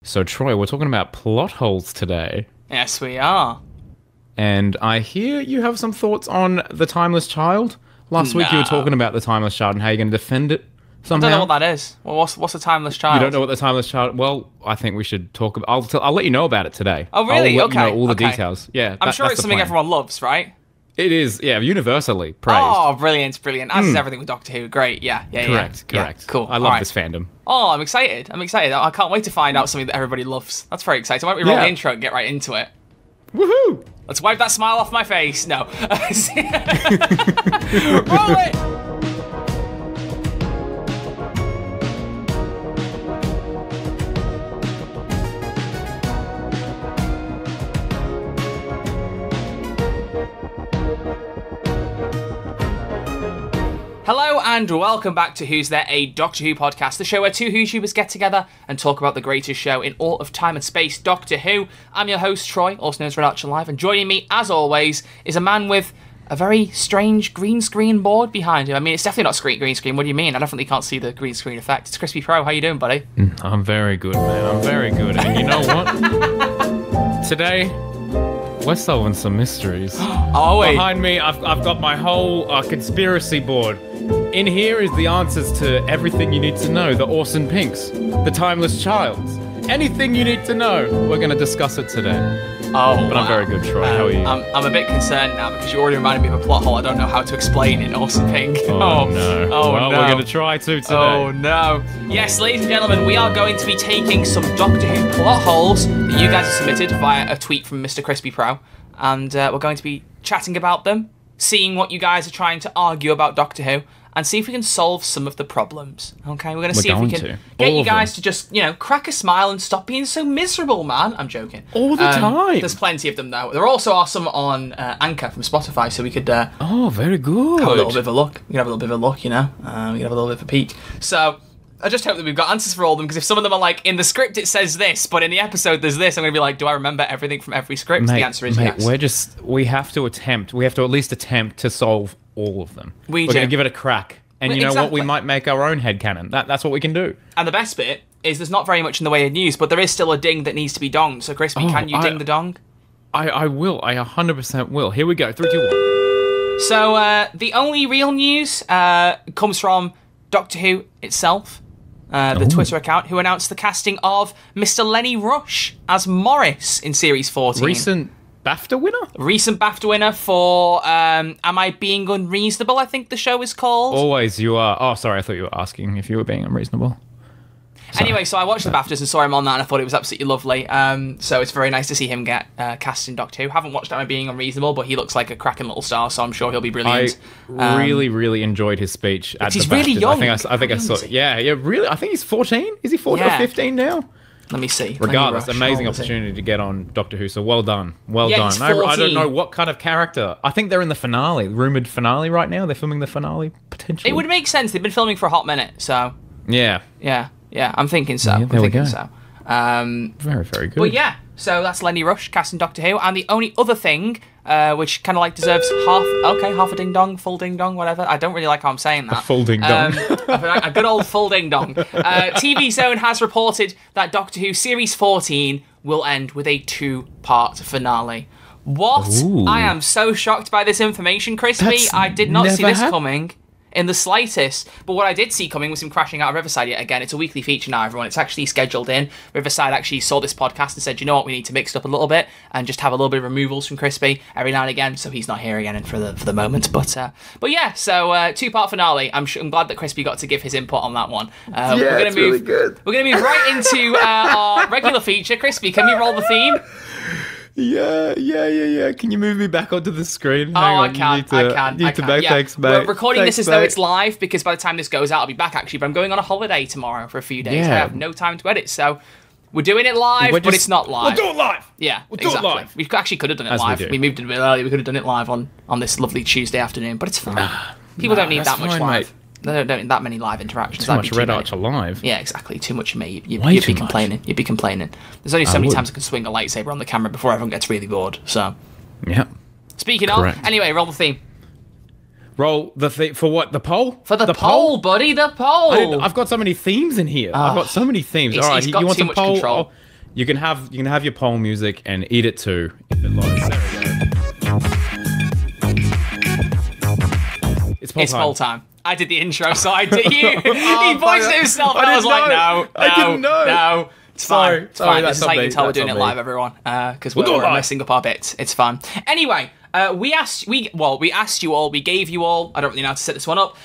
So, Troy, we're talking about plot holes today. Yes, we are. And I hear you have some thoughts on The Timeless Child. Last week you were talking about The Timeless Child and how you're going to defend it somehow. I don't know what that is. Well, what's a timeless child? You don't know what The Timeless Child... Well, I think we should talk about... I'll let you know about it today. Oh, really? I'll let okay. you know all the okay. details. Yeah, I'm sure that's it's the something plan. everyone loves, right? It is, yeah, universally praised. Oh, brilliant, brilliant. As is everything with Doctor Who. Great, yeah. Correct. Yeah, cool. I love this fandom. Oh, I'm excited. I can't wait to find out something that everybody loves. That's very exciting. Why don't we roll the intro and get right into it? Woohoo! Let's wipe that smile off my face. No. Roll it! Hello and welcome back to Who's There, a Doctor Who podcast, the show where two WhoTubers get together and talk about the greatest show in all of time and space, Doctor Who. I'm your host, Troy, also known as Red Archer Live, and joining me, as always, is a man with a very strange green screen board behind him. I mean, it's definitely not green screen. What do you mean? I definitely can't see the green screen effect. It's Crispy Pro. How you doing, buddy? I'm very good, man. I'm very good. And you know what? Today, we're solving some mysteries. Oh, wait. Behind me, I've got my whole conspiracy board. In here is the answers to everything you need to know. The Orson Pinks, the Timeless Childs, anything you need to know. We're going to discuss it today. Oh, but I'm very good, Troy. How are you? I'm a bit concerned now because you already reminded me of a plot hole I don't know how to explain in Orson Pink. Oh no. Oh, well, no. we're going to try to today. Oh, no. Yes, ladies and gentlemen, we are going to be taking some Doctor Who plot holes that you guys have submitted via a tweet from Mr. Crispy Pro. And we're going to be chatting about them, seeing what you guys are trying to argue about Doctor Who, and see if we can solve some of the problems. Okay, we're going to see if we can get you guys to just, crack a smile and stop being so miserable, man. I'm joking. All the time. There's plenty of them, though. There also are some on Anchor from Spotify, so we could oh, very good. have a little bit of a look. We can have a little bit of a look, we can have a little bit of a peek. So I just hope that we've got answers for all of them, because if some of them are like, in the script it says this, but in the episode there's this, I'm going to be like, do I remember everything from every script? The answer is yes. We have to at least attempt to solve all of them. We're going to give it a crack. And you know what? We might make our own headcanon. That's what we can do. And the best bit is there's not very much in the way of news, but there is still a ding that needs to be donged. So, Crispy, can you ding the dong? I will. I 100% will. Here we go. 3, 2, 1. So, the only real news comes from Doctor Who itself, the Twitter account, who announced the casting of Mr. Lenny Rush as Morris in Series 14. Recent BAFTA winner for Am I Being Unreasonable, I think the show is called. Always you are. Oh, sorry, I thought you were asking if you were being unreasonable. Sorry. Anyway, so I watched the BAFTAs and saw him on that, and I thought it was absolutely lovely. So it's very nice to see him get cast in Doctor Who. Haven't watched Am I Being Unreasonable, but he looks like a cracking little star, so I'm sure he'll be brilliant. I really enjoyed his speech at the BAFTAs. He's really young. I think I saw it. Yeah, really. I think he's 14. Is he 14 or 15 now? Let me see. Regardless, amazing opportunity to get on Doctor Who, so well done. Well done. I don't know what kind of character. I think they're in the finale, rumoured finale right now. They're filming the finale, potentially. It would make sense. They've been filming for a hot minute, so... Yeah. I'm thinking so. Yeah, there we go. So. Very, very good. But yeah, so that's Lenny Rush casting Doctor Who, and the only other thing, which kind of like deserves half a ding dong, full ding dong, whatever. I don't really like how I'm saying that. A full ding dong. A good old full ding dong. TV Zone has reported that Doctor Who Series 14 will end with a 2-part finale. What? Ooh. I am so shocked by this information, Crispy. I did not see this coming in the slightest. But what I did see coming was him crashing out of Riverside yet again. It's a weekly feature now, everyone. It's actually scheduled in. Riverside actually saw this podcast and said, you know what, we need to mix it up a little bit and just have a little bit of removals from Crispy every now and again, so he's not here again for the moment. But yeah, so 2-part finale. I'm glad that Crispy got to give his input on that one. It's really good. We're going to move right into our regular feature. Crispy, can we roll the theme? Yeah. Can you move me back onto the screen? I can. Thanks, mate. We're recording this as though it's live, because by the time this goes out, I'll be back, actually. But I'm going on a holiday tomorrow for a few days. Yeah. I have no time to edit, so we're doing it live, but it's not live. We'll do it live! Yeah, We'll do it live! We actually could have done it As live. we do. We moved it a bit early. We could have done it live on this lovely Tuesday afternoon, but it's fine. People don't need that much live. Mate. They don't need that many live interactions. Too much Red Archer live. Yeah, exactly. Too much of me. You'd Way be too complaining. much. You'd be complaining. There's only so many times I can swing a lightsaber on the camera before everyone gets really bored. So, Yeah. speaking Correct. of, anyway, roll the theme. Roll the for what? The poll? For the poll, buddy, the poll. I've got so many themes in here. I've got so many themes. All right, he's got you want too some much poll? control. You can have your poll music and eat it too if it loads. There we go. It's poll time. I did the intro, so I did. He voiced it himself, and I was like, no, I didn't know. No. It's Sorry. fine. It's fine. This That's is how you can tell we're That's doing it on live, me. everyone. Because we're messing up our bits. It's fine. Anyway, we asked you all, we gave you all, I don't really know how to set this one up,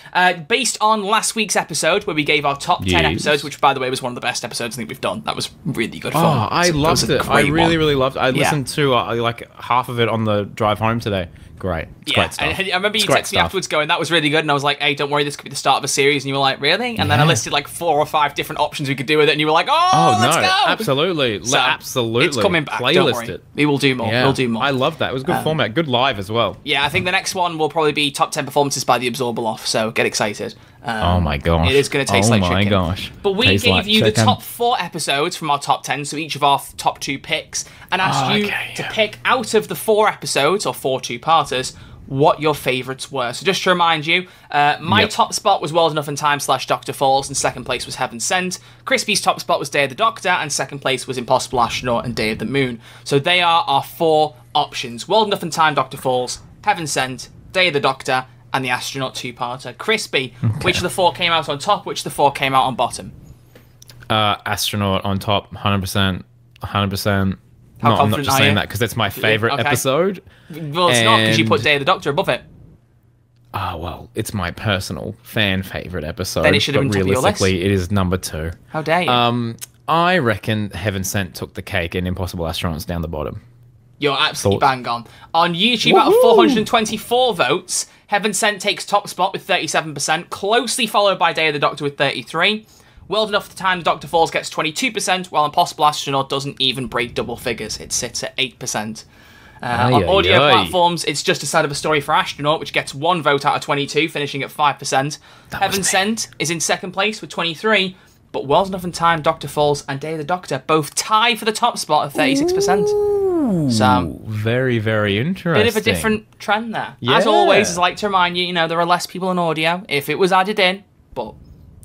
based on last week's episode where we gave our top 10 episodes, which by the way was one of the best episodes I think we've done. That was really good fun. Oh, I loved it. I really loved it. I listened to like half of it on the drive home today. Great. It's great stuff. I remember you texted me afterwards going, that was really good, and I was like, hey, don't worry, this could be the start of a series, and you were like, really? And then I listed like 4 or 5 different options we could do with it, and you were like, let's go! Absolutely. So, absolutely. It's coming back, Playlist don't worry. it. We will do more. Yeah. We'll do more. I love that. It was a good format. Good live as well. Yeah, I think the next one will probably be top 10 performances by the Absorbaloff, so get excited. Oh my gosh. It is going to taste like chicken. Oh my gosh. But we gave you the top 4 episodes from our top 10, so each of our top 2 picks, and asked you to pick out of the 4 episodes, or 4 two-parters, what your favourites were. So just to remind you, my top spot was World Enough in Time / Dr. Falls, and second place was Heaven Sent. Crispy's top spot was Day of the Doctor, and second place was Impossible Astronaut and Day of the Moon. So they are our 4 options. World Enough in Time, Dr. Falls, Heaven Sent, Day of the Doctor, and the Astronaut two-parter. Crispy, which of the 4 came out on top, which of the 4 came out on bottom? Astronaut on top, 100%. 100%. How I'm not confident just are saying you? that because it's my favourite episode. Well, it's not, because you put Day of the Doctor above it. Ah, well, it's my personal fan favourite episode. Then it should have been top of your list. Realistically, it is number 2. How dare you? I reckon Heaven Sent took the cake and Impossible Astronauts down the bottom. You're absolutely bang on. On YouTube, out of 424 votes, Heaven Sent takes top spot with 37%, closely followed by Day of the Doctor with 33%. Well enough the time the Doctor Falls gets 22%, while Impossible Astronaut doesn't even break double figures. It sits at 8%. On audio platforms, it's Just a Side of a Story for Astronaut, which gets 1 vote out of 22, finishing at 5%. Heaven Sent is in second place with 23%, but Well Enough in Time, Doctor Falls, and Day of the Doctor both tie for the top spot at 36%. Ooh, so, very, very interesting. Bit of a different trend there. Yeah. As always, I like to remind you, there are less people in audio if it was added in, but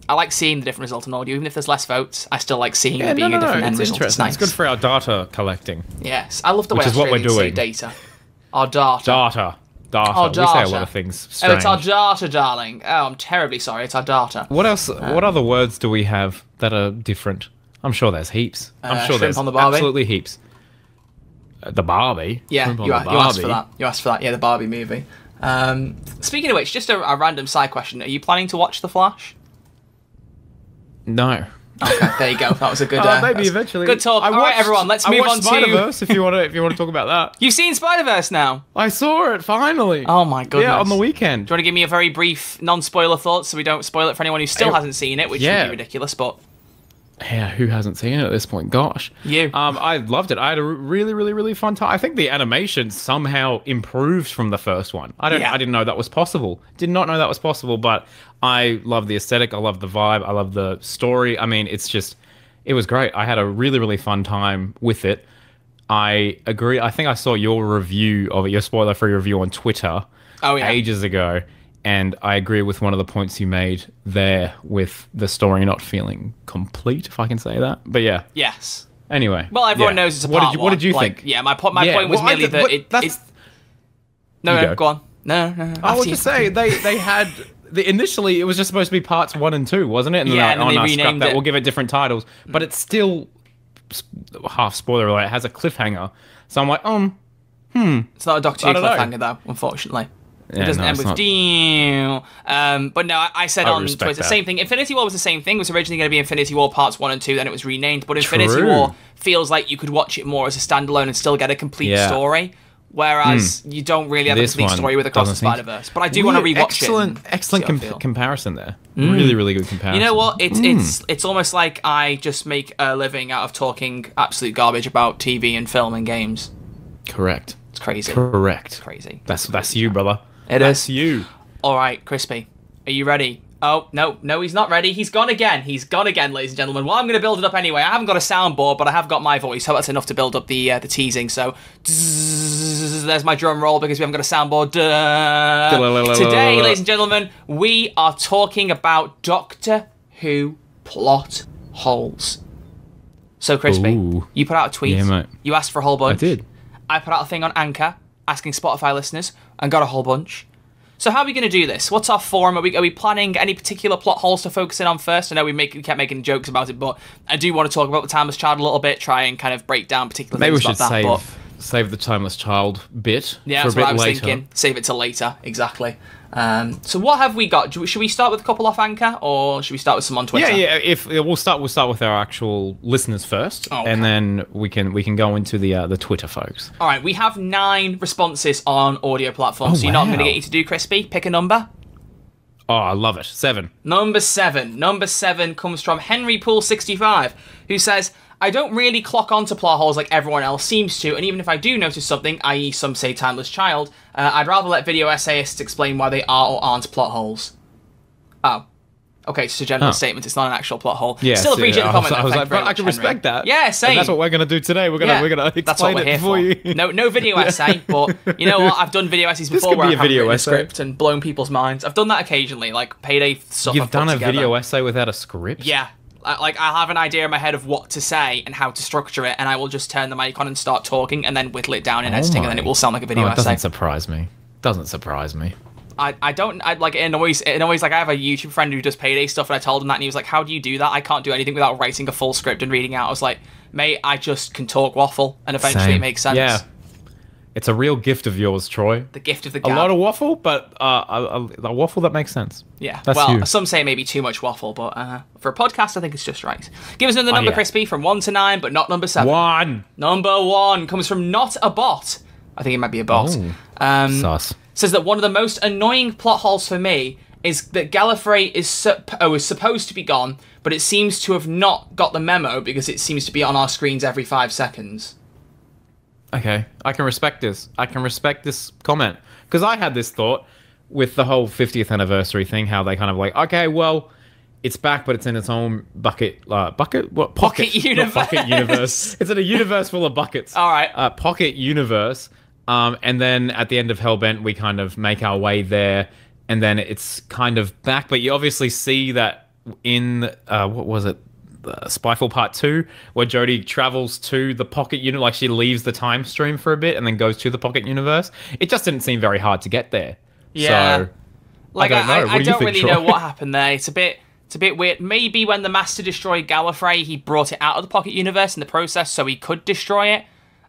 I like seeing the different result in audio. Even if there's less votes, I still like seeing there being a different end result. Interesting. It's nice. It's good for our data collecting. Yes, I love the way Australians say data. Our data. Data. Our data. We say a lot of things strange. Oh, it's our data, darling. Oh, I'm terribly sorry. It's our data. What else? What other words do we have that are different? I'm sure there's heaps. I'm sure there's on the Barbie. Absolutely heaps. The Barbie. Yeah, you asked for that. You asked for that. Yeah, the Barbie movie. Speaking of which, just a random side question. Are you planning to watch The Flash? No. Okay, there you go. That was a good. Maybe eventually. Good talk. All right, everyone. Let's move on to Spider-Verse. If you want to talk about that. You've seen Spider-Verse now. I saw it finally. Oh my goodness. Yeah, on the weekend. Do you want to give me a very brief non-spoiler thoughts so we don't spoil it for anyone who still hasn't seen it, which would be ridiculous, but. Yeah, who hasn't seen it at this point? Gosh. You. I loved it. I had a really, really, really fun time. I think the animation somehow improved from the first one. I didn't know that was possible. Did not know that was possible, but I love the aesthetic. I love the vibe. I love the story. I mean, it was great. I had a really, really fun time with it. I agree. I think I saw your review of it, your spoiler-free review on Twitter ages ago. And I agree with one of the points you made there with the story not feeling complete, if I can say that. But yeah. Yes. Anyway. Well, everyone knows it's a part What did you think? Yeah, my point was merely that No, go on. No. I would just say they had... Initially, it was just supposed to be parts 1 and 2, wasn't it? And and then they renamed it. We'll give it different titles. But it's still, half spoiler alert, it has a cliffhanger. So I'm like, It's not a Doctor Who cliffhanger, though, unfortunately. It doesn't end with deal. But no, I said on Twitter, the same thing. Infinity War was the same thing. It was originally going to be Infinity War Parts 1 and 2, then it was renamed. But Infinity War feels like you could watch it more as a standalone and still get a complete story. Whereas you don't really have a complete story with Across the Spider-Verse. But I do want to rewatch it. Excellent comparison there. Really, really good comparison. You know what? It's almost like I just make a living out of talking absolute garbage about TV and film and games. Correct. It's crazy. Correct. It's crazy. That's you, brother. That's you. All right, Crispy. Are you ready? Oh, no, he's not ready. He's gone again. Ladies and gentlemen. Well, I'm going to build it up anyway. I haven't got a soundboard, but I have got my voice. So that's enough to build up the teasing. So, there's my drum roll because we haven't got a soundboard. Today, ladies and gentlemen, we are talking about Doctor Who plot holes. So, Crispy, Ooh. you put out a tweet. Yeah, mate. You asked for a whole bunch. I did. I put out a thing on Anchor asking Spotify listeners and got a whole bunch. So how are we going to do this? What's our form? Are we planning any particular plot holes to focus in on first? I know we kept making jokes about it, but I do want to talk about the Timeless Child a little bit, try and kind of break down particular Maybe we things should about that. save the Timeless Child bit Yeah, for a that's bit what I was later. thinking. Save it till later, exactly. So what have we got? Should we start with a couple off Anchor, or should we start with some on Twitter? Yeah. We'll start with our actual listeners first, Oh, okay. and then we can go into the Twitter folks. All right, we have 9 responses on audio platforms. Oh, so you know what I'm wow. going to get you to do, Crispy? Pick a number. Oh, I love it. 7. Number 7. Number 7 comes from Henry Pool 65, who says, I don't really clock onto plot holes like everyone else seems to, and even if I do notice something, i.e. some say Timeless Child, I'd rather let video essayists explain why they are or aren't plot holes. Oh. Okay, it's a general statement, it's not an actual plot hole. Yeah, Still appreciate the comment, I though. was Thank like, you very but I much, can Henry. respect that. Yeah, same. And that's what we're gonna do today. We're gonna that's what explain we're it here for you. No video essay, but you know what? I've done video essays before could where be I've a video written a essay. script and blown people's minds. I've done that occasionally, like payday stuff. You've I've put done a together. video essay without a script? Yeah. Like, I have an idea in my head of what to say and how to structure it, and I will just turn the mic on and start talking, and then whittle it down in editing, and then it will sound like a video It essay. doesn't surprise me. Doesn't surprise me. Like, it annoys, like, I have a YouTube friend who does payday stuff, and I told him that, and he was like, how do you do that? I can't do anything without writing a full script and reading out. I was like, mate, I just can talk waffle, and eventually Same. it makes sense. Yeah. It's a real gift of yours, Troy. The gift of the A gab. lot of waffle, but a waffle that makes sense. Yeah, That's well, you. some say maybe too much waffle, but for a podcast, I think it's just right. Give us another number, yeah. Crispy, from 1 to 9, but not number 7. 1. Number 1 comes from Not a Bot. I think it might be a bot. Sus. Says that one of the most annoying plot holes for me is that Gallifrey is supposed to be gone, but it seems to have not got the memo because it seems to be on our screens every 5 seconds. Okay, I can respect this. I can respect this comment. Because I had this thought with the whole 50th anniversary thing, how they kind of like, okay, well, it's back, but it's in its own pocket universe. Not bucket universe. It's in a universe full of buckets. All right. Pocket universe. And then at the end of Hellbent, we kind of make our way there, and then it's kind of back. But you obviously see that in, what was it? Spyfall Part 2, where Jodie travels to the pocket universe, like she leaves the time stream for a bit and then goes to the pocket universe. It just didn't seem very hard to get there. Yeah. So, Like, I don't know. I What do you don't think, really Troy? know what happened there. It's a bit weird. Maybe when the Master destroyed Gallifrey, he brought it out of the pocket universe in the process so he could destroy it.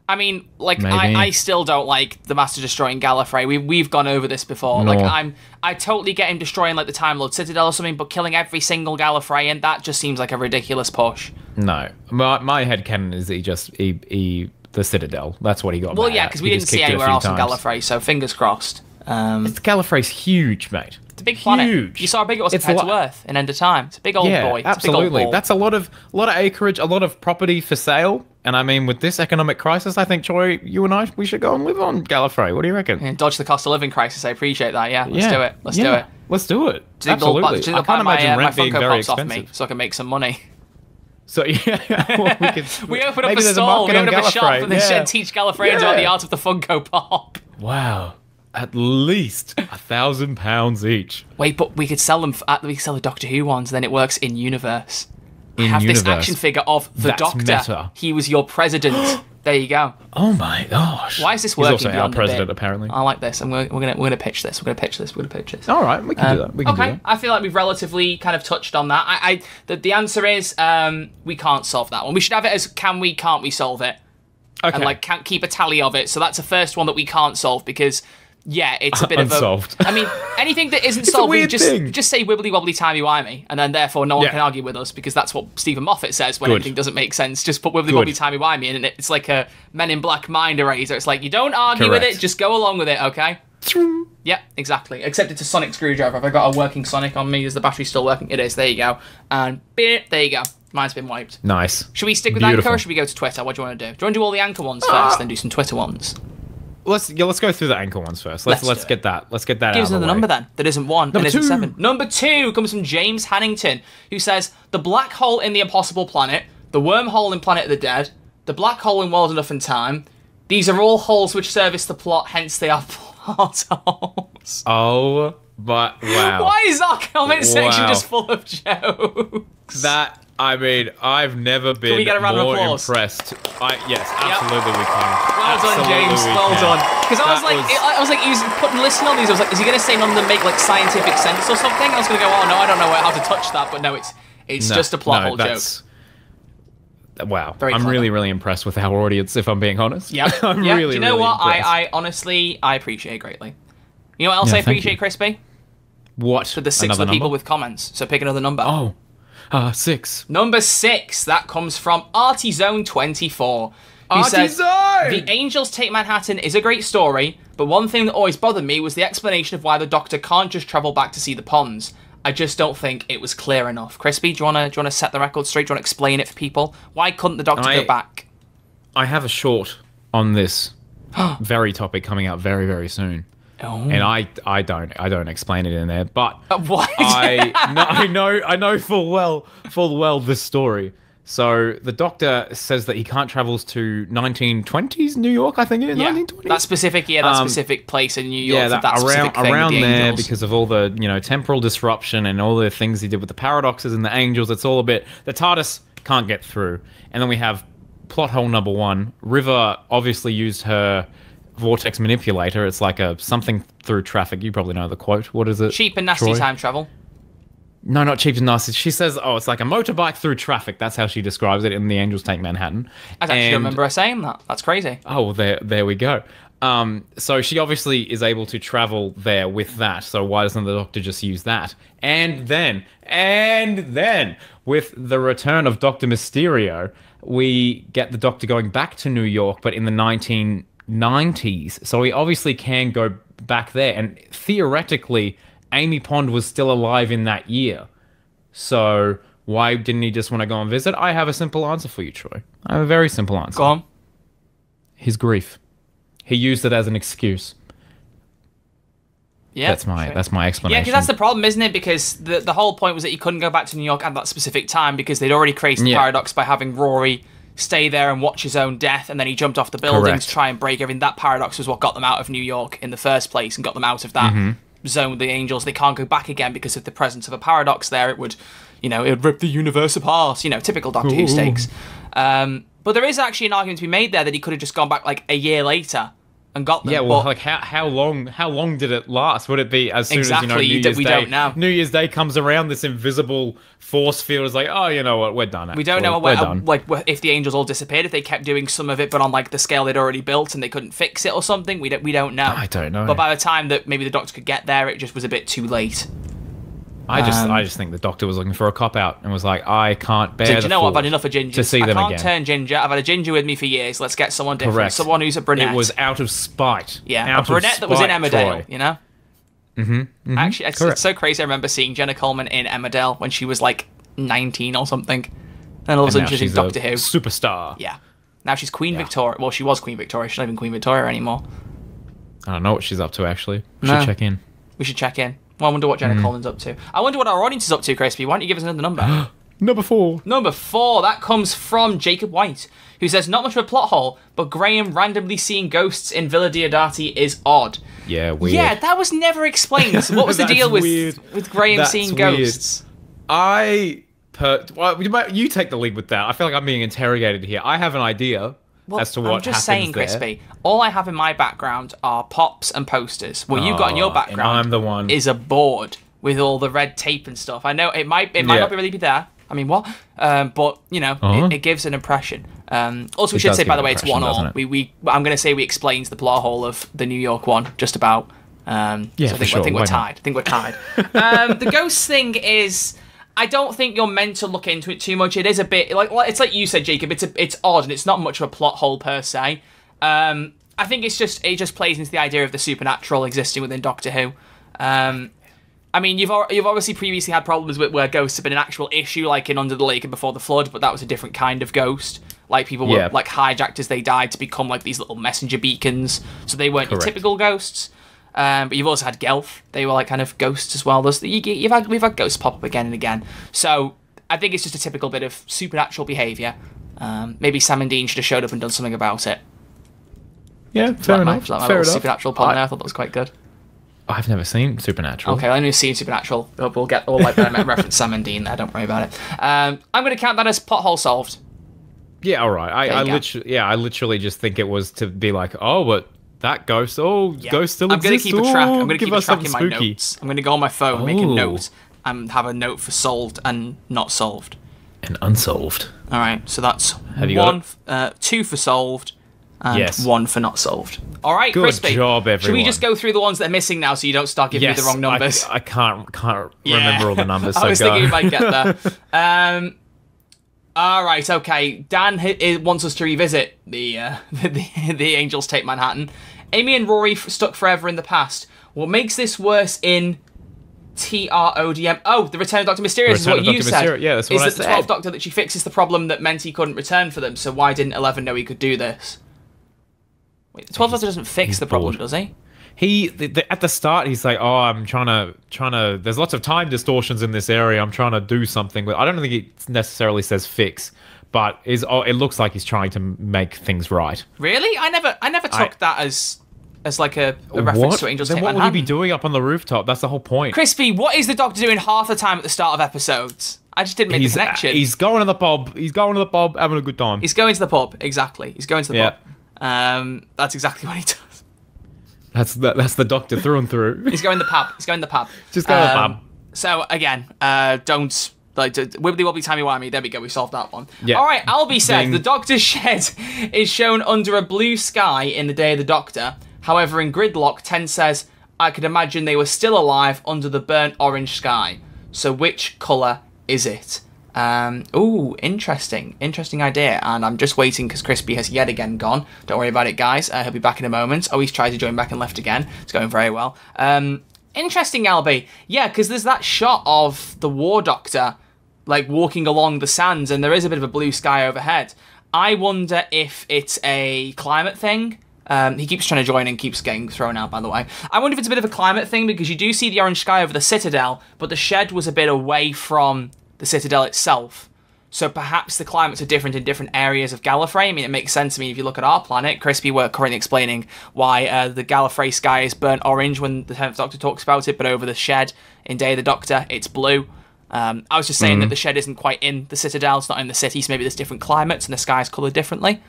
I mean, like, Maybe. I still don't like the Master destroying Gallifrey. We've gone over this before. No. Like, I totally get him destroying, like, the Time Lord Citadel or something, but killing every single Gallifreyan, that just seems like a ridiculous push. No. My headcanon is that he the Citadel. That's what he got. Well, mad yeah, at. because He we didn't just see kicked it a anywhere few else on times. Gallifrey, so fingers crossed. Gallifrey's huge, mate. It's a big planet. Huge. You saw how big it was It's compared a to lot- Earth in End of Time. It's a big old Yeah, boy. It's absolutely. a big old ball. That's a lot of acreage, a lot of property for sale. And I mean, with this economic crisis, I think, Troy, you and I, we should go and live on Gallifrey. What do you reckon? And dodge the cost of living crisis. I appreciate that. Yeah, let's do it. Let's do it. Let's do it. Do you think they'll Absolutely. do you I think they'll can't buy imagine my rent being Funko very Pops off expensive. me so I can make some money? So yeah, well, We open up maybe a there's stall, we market open on up a shop, Gallifrey. and then Yeah. teach Gallifreyans about the art of the Funko Pop. Wow, at least £1,000 each. Wait, but we could sell them. We could sell the Doctor Who ones, then it works in universe. I In have this universe. action figure of the That's Doctor. meta. He was your president. There you go. Oh my gosh! Why is this He's working? also our beyond the president, bit? apparently. I like this. We're gonna pitch this. We're gonna pitch this. We're gonna pitch this. All right, we can do that. We can do Okay, that. I feel like we've relatively kind of touched on that. The answer is we can't solve that one. We should have it as can't we solve it, Okay. and like can't keep a tally of it. So that's the first one that we can't solve because yeah, it's a bit Unsolved. of a. I mean, anything that isn't It's a solved, we weird just thing. say wibbly wobbly timey wimey, and then therefore no one Yeah. can argue with us because that's what Stephen Moffat says when Good. anything doesn't make sense. Just put wibbly Good. wobbly timey wimey, and it's like a Men in Black mind eraser. It's like you don't argue with Correct. it, just go along with it, okay? Yeah, exactly. Except it's a sonic screwdriver. Have I got a working sonic on me? Is the battery still working? It is. There you go. And there you go. Mine's been wiped. Nice. Should we stick with Beautiful. Anchor or should we go to Twitter? What do you want to do? Do you want to do all the Anchor ones first, then do some Twitter ones? Let's go through the anchor ones first. Let's do it. get that. Let's get that Give out us of the another way. number then. That isn't 1 and Number isn't 2. 7. Number 2 comes from James Hannington, who says, the black hole in the Impossible Planet, the wormhole in Planet of the Dead, the black hole in World Enough and Time, these are all holes which service the plot, hence they are plot holes. Oh, but wow. Why is our comment section Wow. just full of jokes? That I mean, I've never been we get a round of more applause? impressed. Yes, absolutely we can. Well done, James. Well done. Because I was like, he was listening on these. I was like, is he going to say none of them make like scientific sense or something? I was going to go, oh no, I don't know how to touch that, but no, it's just a plot hole joke. Wow, Very I'm clever. really, really impressed with our audience. If I'm being honest, Yeah, I'm yeah. really, Do you know really what? impressed. I honestly, I appreciate it greatly. You know what else I thank appreciate, you. Crispy? What? The 6 Another of the people number? with comments. So pick another number. 6. Number 6. That comes from ArtyZone24. Who says, ArtyZone! The Angels Take Manhattan is a great story, but one thing that always bothered me was the explanation of why the Doctor can't just travel back to see the ponds. I just don't think it was clear enough. Crispy, do you wanna set the record straight? Do you wanna explain it for people? Why couldn't the Doctor go back? I have a short on this very topic coming out very, very soon. Oh. And I don't explain it in there, but What? I know full well this story. So the Doctor says that he can't travel to 1920s New York, I think it is, 1920s. That specific place in New York. Yeah, that specific thing around with the there Angels. because of all the temporal disruption and all the things he did with the paradoxes and the angels. It's all a bit the TARDIS can't get through, and then we have plot hole number 1. River obviously used her vortex manipulator. It's like a something through traffic. You probably know the quote. What is it? Cheap and nasty Troy? time travel. No, not cheap and nasty. She says, it's like a motorbike through traffic. That's how she describes it in The Angels Take Manhattan. I actually don't remember her saying that. That's crazy. Oh, well, there we go. So she obviously is able to travel there with that. So why doesn't the Doctor just use that? And then, with the return of Dr. Mysterio, we get the Doctor going back to New York, but in the 1990s. So he obviously can go back there. And theoretically, Amy Pond was still alive in that year. So why didn't he just want to go and visit? I have a simple answer for you, Troy. I have a very simple answer. Go on. His grief. He used it as an excuse. Yeah, that's my explanation. Yeah, because that's the problem, isn't it? Because the whole point was that he couldn't go back to New York at that specific time because they'd already created the paradox by having Rory stay there and watch his own death, and then he jumped off the building to try and break everything. That paradox was what got them out of New York in the first place and got them out of that zone with the Angels. They can't go back again because of the presence of a paradox there. It would, it would rip the universe apart. Typical Doctor Who stakes. But there is actually an argument to be made there that he could have just gone back like a year later and got them. Yeah, well, like how long did it last? Would it be as soon as New Year's Day? Don't know. New Year's Day comes around, this invisible force field is like, oh, you know what, we're done. We don't know if the Angels all disappeared, if they kept doing some of it, but on like the scale they'd already built and they couldn't fix it or something. We don't know. I don't know. But by the time that maybe the Doctor could get there, it just was a bit too late. I just think the Doctor was looking for a cop out and was like, I can't bear. Did you know what? I've had enough of gingers. To see them I can't again. turn ginger. I've had a ginger with me for years. Let's get someone different. Correct. Someone who's a brunette. It was out of spite. Yeah, a brunette that was in Emmerdale. Troy. Actually, it's so crazy. I remember seeing Jenna Coleman in Emmerdale when she was like 19 or something. And all of a sudden she's in Doctor Who. Superstar. Yeah. Now she's Queen Victoria. Well, she was Queen Victoria. She's not even Queen Victoria anymore. I don't know what she's up to, actually. We should check in. We should check in. Well, I wonder what Jenna Coleman's up to. I wonder what our audience is up to, Crispy. Why don't you give us another number? Number 4. Number 4. That comes from Jacob White, who says, not much of a plot hole, but Graham randomly seeing ghosts in Villa Diodati is odd. Yeah, weird. Yeah, that was never explained. So what was the deal with Graham seeing ghosts? You take the lead with that. I feel like I'm being interrogated here. I have an idea as to what I'm just saying, there. Crispy. All I have in my background are pops and posters. What you've got in your background I'm the one. is a board with all the red tape and stuff. I know it might not really be there. I mean, what? But it gives an impression. Also, we should say, by the way, it's 1-all. I'm going to say we explained the plot hole of the New York one just about. Yeah, so I think we're tied. The ghost thing is, I don't think you're meant to look into it too much. It is a bit it's like you said, Jacob. It's odd and it's not much of a plot hole per se. I think it just plays into the idea of the supernatural existing within Doctor Who. I mean, you've obviously previously had problems where ghosts have been an actual issue, like in Under the Lake and Before the Flood, but that was a different kind of ghost. Like people were like hijacked as they died to become like these little messenger beacons, so they weren't your typical ghosts. But you've also had Gelf. They were like kind of ghosts as well. We've had ghosts pop up again and again. So I think it's just a typical bit of supernatural behaviour. Maybe Sam and Dean should have showed up and done something about it. Yeah, fair enough. Supernatural pun there. I thought that was quite good. I've never seen Supernatural. Okay, I only seen Supernatural. We'll get all like reference Sam and Dean there. Don't worry about it. I'm going to count that as plot hole solved. Yeah, all right. I literally just think it was to be like, oh, but that ghost, ghost still exists. I'm going to keep a track. I'm going to keep a track in my spooky notes. I'm going to go on my phone, make a note, and have a note for solved and not solved. And unsolved. All right, so that's two for solved, and one for not solved. All right, good Crispy. Job, everyone. Should we just go through the ones that are missing now, so you don't start giving me the wrong numbers? I can't remember all the numbers. So I was thinking you might get there. All right, okay. Dan wants us to revisit the Angels Take Manhattan. Amy and Rory stuck forever in the past. What makes this worse in TRODM? Oh, the Return of Dr. Mysterious is what you said. Yeah, that's what I said. Is that the 12th Doctor that she fixes the problem that meant he couldn't return for them, so why didn't 11 know he could do this? Wait, the 12th Doctor doesn't fix the problem, does he? At the start, he's like, oh, I'm trying to, there's lots of time distortions in this area. I'm trying to do something. But I don't think he necessarily says fix, but it looks like he's trying to make things right. Really? I never took that as like a reference to Angels Take Manhattan. What would he be doing up on the rooftop? That's the whole point. Crispy, what is the Doctor doing half the time at the start of episodes? I just didn't make the connection. He's going to the pub. He's going to the pub, having a good time. He's going to the pub, exactly. He's going to the pub. That's exactly what he does. That's the Doctor through and through. He's going to the pub. He's going to the pub. Just go to the pub. So again, don't wibbly wobbly timey wimey. There we go. We solved that one. Yeah. All right. Albie says the Doctor's shed is shown under a blue sky in the Day of the Doctor. However, in Gridlock, 10 says I could imagine they were still alive under the burnt orange sky. So which colour is it? Interesting idea, and I'm just waiting because Crispy has yet again gone. Don't worry about it, guys. He'll be back in a moment. He's tried to join back and left again. It's going very well. Interesting, Albie. Yeah, because there's that shot of the War Doctor, like, walking along the sands, and there is a bit of a blue sky overhead. I wonder if it's a climate thing. He keeps trying to join and keeps getting thrown out, by the way. I wonder if it's a bit of a climate thing, because you do see the orange sky over the Citadel, but the shed was a bit away from the Citadel itself. So perhaps the climates are different in different areas of Gallifrey. I mean, it makes sense to me if you look at our planet. Crispy were currently explaining why the Gallifrey sky is burnt orange when the 10th Doctor talks about it, but over the shed in Day of the Doctor, it's blue. I was just saying that the shed isn't quite in the Citadel, it's not in the city, so maybe there's different climates and the sky's coloured differently.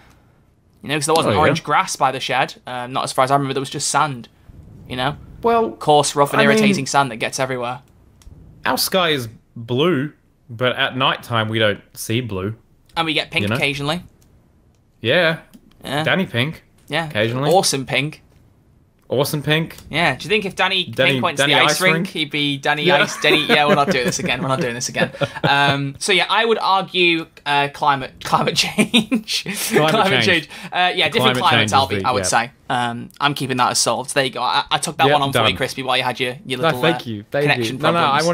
You know, because there wasn't orange grass by the shed. Not as far as I remember, there was just sand. You know? Well, coarse, rough, and irritating sand that gets everywhere. Our sky is blue. But at night time, we don't see blue. And we get pink occasionally. Yeah. Danny Pink. Yeah. Occasionally. Awesome Pink. Awesome Pink. Yeah. Do you think if Danny Pink went to the ice rink, he'd be Danny Ice? Danny. Yeah, we're not doing this again. So yeah, I would argue climate change. Climate change. Different climates, Albie, I would say. I'm keeping that as solved. There you go. I took that one on for you, Crispy, while you had your little connection problems.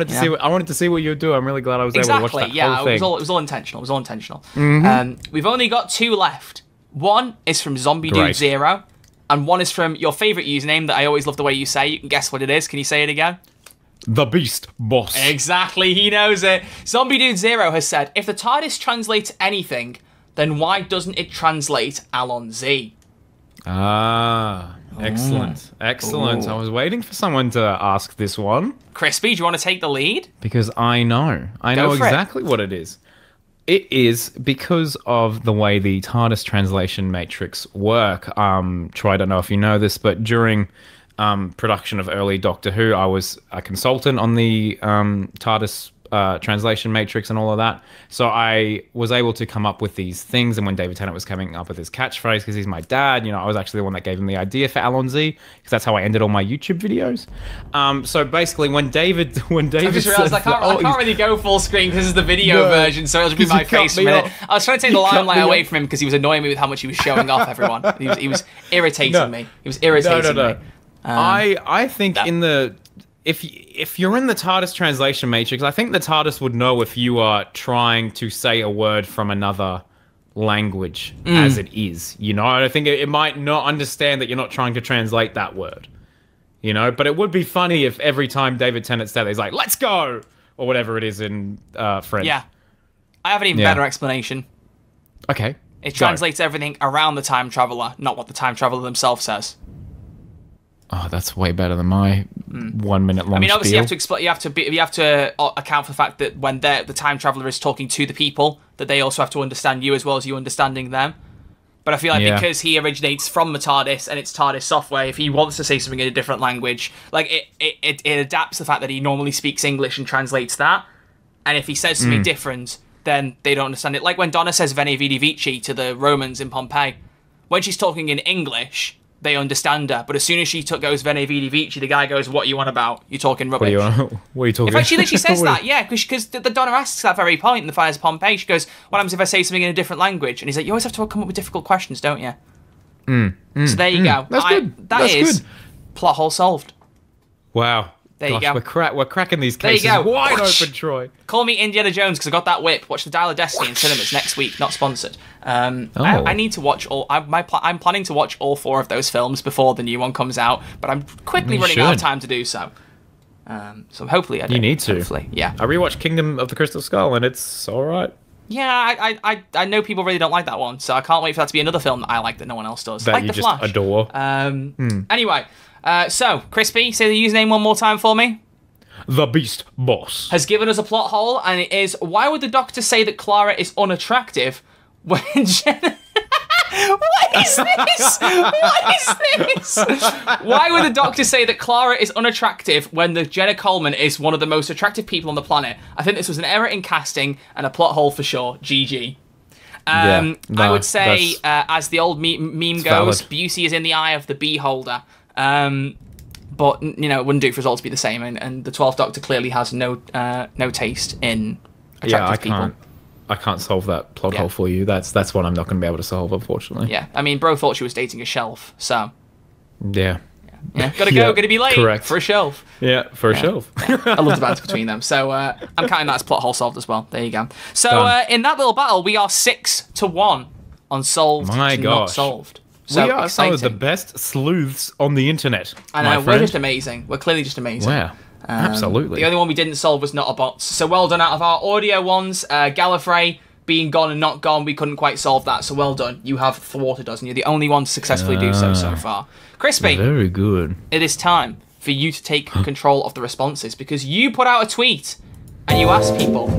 I wanted to see what you would do. I'm really glad I was able to watch that whole thing. It was all intentional. We've only got 2 left. One is from Zombie Dude Zero. And one is from your favourite username that I always love the way you say. You can guess what it is. Can you say it again? The Beast Boss. Exactly, he knows it. Zombie Dude Zero has said, if the TARDIS translates anything, then why doesn't it translate Allons-y? Excellent. Excellent. I was waiting for someone to ask this one. Crispy, do you want to take the lead? Because I know. I know exactly what it is. It is because of the way the TARDIS translation matrix work. Troy, I don't know if you know this, but during production of early Doctor Who, I was a consultant on the TARDIS translation matrix and all of that. So I was able to come up with these things. And when David Tennant was coming up with his catchphrase, because he's my dad, I was actually the one that gave him the idea for Allons-y, because that's how I ended all my YouTube videos. So basically, when David, I just realised I can't really go full screen because this is the video version, so it'll be my face for a minute. I was trying to take the limelight away from him because he was annoying me with how much he was showing off everyone. He was irritating me. He was irritating me. I think in the... If you're in the TARDIS translation matrix, I think the TARDIS would know if you are trying to say a word from another language as it is. I think it might not understand that you're not trying to translate that word. But it would be funny if every time David Tennant said it, he's like, let's go! Or whatever it is in French. Yeah. I have an even better explanation. Okay. It translates everything around the time traveler, not what the time traveler themselves says. Oh, that's way better than my 1 minute long. I mean, obviously, spiel. you have to explain. You have to account for the fact that when the time traveler is talking to the people, that they also have to understand you as well as you understanding them. But I feel like because he originates from the TARDIS and it's TARDIS software, if he wants to say something in a different language, like it adapts the fact that he normally speaks English and translates that. And if he says something different, then they don't understand it. Like when Donna says "Veni Vidi Vici" to the Romans in Pompeii, when she's talking in English, they understand her. But as soon as she goes "Veni Vidi Vici," the guy goes, "What you on about? You're talking rubbish." What are you talking? In fact, she literally says that, because the Donna asks that very point in the Fires of Pompeii. She goes, "What happens if I say something in a different language?" And he's like, "You always have to come up with difficult questions, don't you?" So there you go. That's good. That's good. Plot hole solved. Wow. There you go. We're cracking these There you cases go. wide open, Troy. Call me Indiana Jones because I got that whip. Watch the Dial of Destiny in cinemas next week. Not sponsored. I need to watch all. I'm planning to watch all 4 of those films before the new one comes out, but I'm quickly running out of time to do so. So hopefully I do. You need to. Hopefully, yeah. I rewatched Kingdom of the Crystal Skull and it's all right. Yeah, I know people really don't like that one, so I can't wait for that to be another film that I like that no one else does. That like you The just Flash. adore. Anyway, so Crispy, say the username one more time for me. The Beast Boss Has given us a plot hole, and it is: why would the Doctor say that Clara is unattractive when Jenna... What is this? What is this? Why would the Doctor say that Clara is unattractive when the Jenna Coleman is one of the most attractive people on the planet? I think this was an error in casting and a plot hole for sure. GG. I would say, as the old meme goes, valid. beauty is in the eye of the beholder. But, you know, it wouldn't do for us all to be the same, and the 12th Doctor clearly has no taste in attractive people. I can't solve that plot hole for you. That's one I'm not going to be able to solve, unfortunately. Yeah, I mean, bro thought she was dating a shelf, so... Yeah. Gotta go, gotta be late for a shelf. Yeah, for a shelf. I love the banter between them. So I'm counting that as plot hole solved as well. There you go. So in that little battle, we are 6-1 on solved to not solved. So we are exciting. some of the best sleuths on the internet. I know, we're just amazing. We're clearly just amazing. Wow. Absolutely. The only one we didn't solve was Not a Bots. So well done out of our audio ones. Gallifrey being gone and not gone, we couldn't quite solve that. So well done. You have thwarted us, and you're the only one to successfully do so far. Crispy. Very good. It is time for you to take control of the responses because you put out a tweet and you asked people.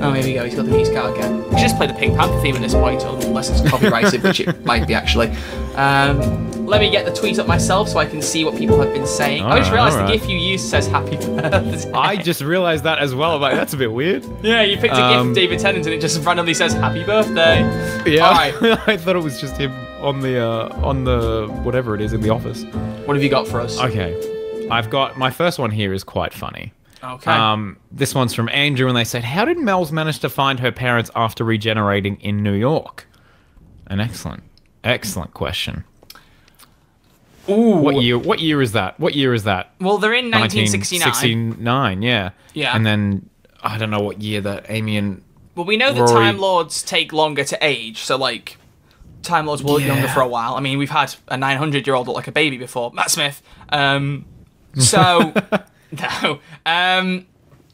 Oh, here we go. He's got the music out again. We should just play the Pink Panther theme at this point, unless it's copyrighted, which it might be actually. Let me get the tweet up myself so I can see what people have been saying. I just realised the GIF you used says "Happy Birthday." I just realised that as well. I'm like, that's a bit weird. Yeah, you picked a GIF of David Tennant and it just randomly says "Happy Birthday." Yeah, All right. I thought it was just him on the whatever it is in the office. What have you got for us? Okay, I've got my first one here is quite funny. Okay. This one's from Andrew, and they said, "How did Mel's manage to find her parents after regenerating in New York?" An excellent question. Ooh. What year is that? Well, they're in 1969. 1969, yeah. Yeah. And then I don't know what year that Amy and Well, we know that Rory... Time Lords take longer to age, so like Time Lords will look younger for a while. I mean, we've had a 900-year-old look like a baby before, Matt Smith. So no.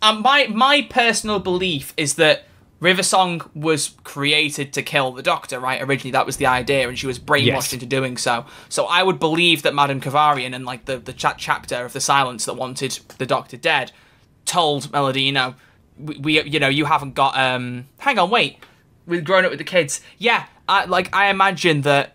My personal belief is that River Song was created to kill the Doctor, right? Originally, that was the idea, and she was brainwashed into doing so. So I would believe that Madame Kavarian and like the chapter of the Silence that wanted the Doctor dead told Melody, you know, you haven't got hang on, wait, we've grown up with the kids. Yeah, I imagine that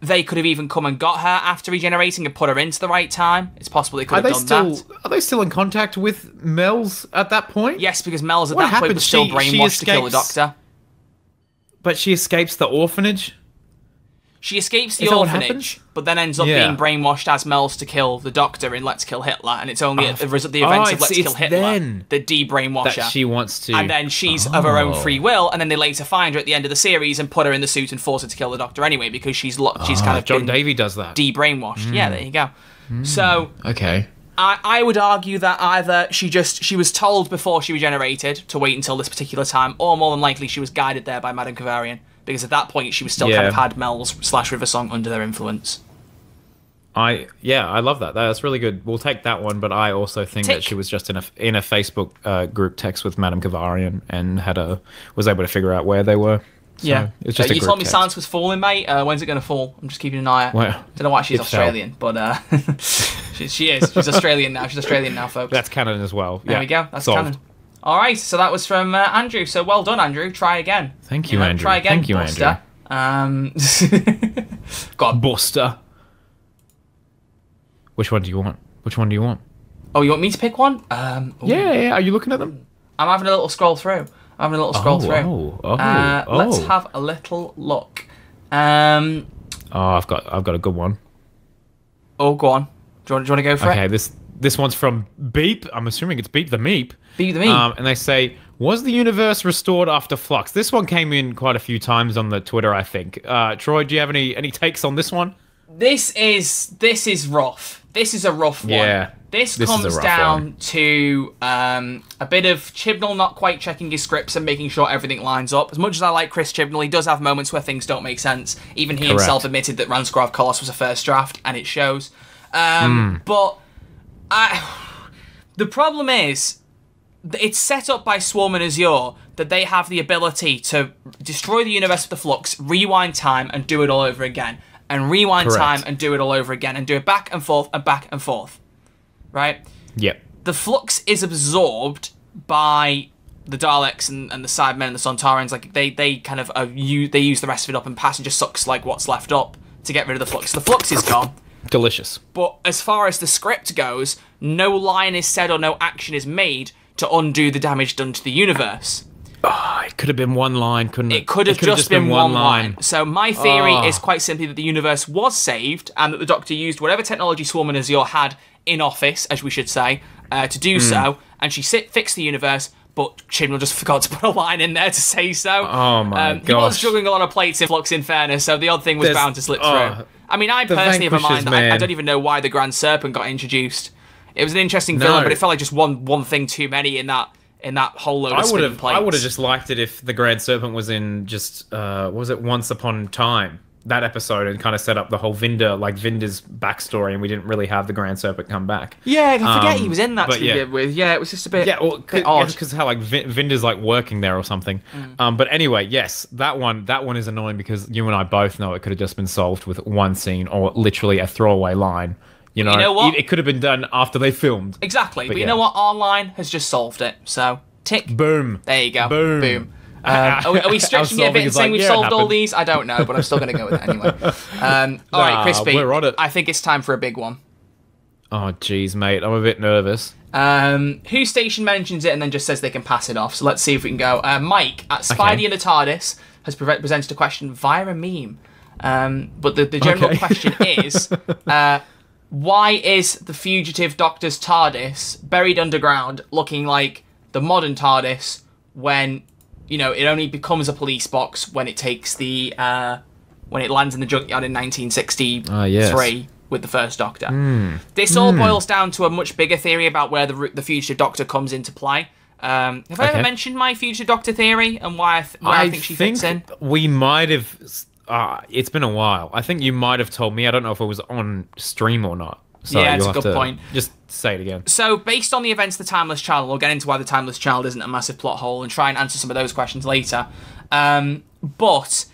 they could have even come and got her after regenerating and put her into the right time. It's possible they could have done that. Are they still in contact with Mel's at that point? Yes, because Mel's at that point was still brainwashed to kill the Doctor. But she escapes the orphanage? She escapes the orphanage, but then ends up being brainwashed as Mel's to kill the Doctor in Let's Kill Hitler, and it's only the events of Let's Kill Hitler that de-brainwash her. She wants to... And then she's of her own free will, and then they later find her at the end of the series and put her in the suit and force her to kill the Doctor anyway, because she's kind of John Davey does that. De-brainwashed. Yeah, there you go. So... Okay. I would argue that either she was told before she regenerated to wait until this particular time, or more than likely she was guided there by Madame Kavarian. Because at that point, she was still kind of had Mel's / River Song under their influence. I love that. That's really good. We'll take that one, but I also think that she was just in a Facebook group text with Madame Kavarian and was able to figure out where they were. So it's just you told me Silence was falling, mate. When's it going to fall? I'm just keeping an eye out. Well, don't know why she's Australian, but She is. She's Australian now. She's Australian now, folks. That's canon as well. There we go. That's canon. All right, so that was from Andrew. So well done, Andrew. Try again. Thank you, Andrew. Try again, Thank you, Buster. Andrew. God, Buster. Which one do you want? Which one do you want? Oh, you want me to pick one? Yeah. Are you looking at them? I'm having a little scroll through. Let's have a little look. I've got a good one. Oh, go on. Do you want to go for it? Okay, this one's from Beep. I'm assuming it's Beep the Meep. Beep the Meep. And they say, was the universe restored after Flux? This one came in quite a few times on the Twitter, I think. Troy, do you have any takes on this one? This is rough. This is a rough one. Yeah. This comes down to a bit of Chibnall not quite checking his scripts and making sure everything lines up. As much as I like Chris Chibnall, he does have moments where things don't make sense. Even he himself admitted that Ranskrov Kolos was a first draft, and it shows. But the problem is, it's set up by Swarm and Azure that they have the ability to destroy the universe with the Flux, rewind time, and do it all over again. And rewind time and do it all over again. And do it back and forth and back and forth. Right? Yep. The Flux is absorbed by the Daleks and the Cybermen and the Sontarans. Like, they kind of they use the rest of it up, and Passenger sucks like what's left up to get rid of the Flux. The Flux is gone. Delicious. But as far as the script goes, no line is said or no action is made to undo the damage done to the universe. Oh, it could have been one line, couldn't it? It could have just been one line. So my theory is quite simply that the universe was saved and that the Doctor used whatever technology Swarm and Azure had in office, as we should say, to do so, and she fixed the universe, but Chibnall just forgot to put a line in there to say so. Oh my gosh. He was juggling a lot of plates in Flux, in fairness, so the odd thing was bound to slip through. I mean, I personally have a mind that I don't even know why the Grand Serpent got introduced. It was an interesting villain, but it felt like just one thing too many in that whole load of spinning plates. I would have just liked it if the Grand Serpent was in just was it Once Upon a Time, that episode, and kind of set up the whole Vinder's backstory, and we didn't really have the Grand Serpent come back. Yeah, I forget he was in that to begin with. Yeah, it was just a bit odd. Because how Vinder's working there or something. But anyway, yes, that one is annoying because you and I both know it could have just been solved with one scene or literally a throwaway line. You know what? It could have been done after they filmed. Exactly. But you know what? Our line has just solved it. So, tick. Boom. There you go. Boom. Are we stretching it a bit and saying we've solved all these? I don't know, but I'm still going to go with it anyway. All right, Crispy. We're on it. I think it's time for a big one. Oh, jeez, mate. I'm a bit nervous. Who Station mentions it and then just says they can pass it off. So let's see if we can go. Mike at Spidey in the TARDIS has presented a question via a meme. But the general question is... why is the fugitive Doctor's TARDIS buried underground looking like the modern TARDIS when, it only becomes a police box when it takes when it lands in the junkyard in 1963 with the first Doctor? This all boils down to a much bigger theory about where the fugitive Doctor comes into play. Have I ever mentioned my fugitive Doctor theory and why I think she fits in? We might have... it's been a while. I think you might have told me. I don't know if it was on stream or not. So yeah, it's a good point. Just say it again. So, based on the events of the Timeless Child, we'll get into why the Timeless Child isn't a massive plot hole and try and answer some of those questions later. But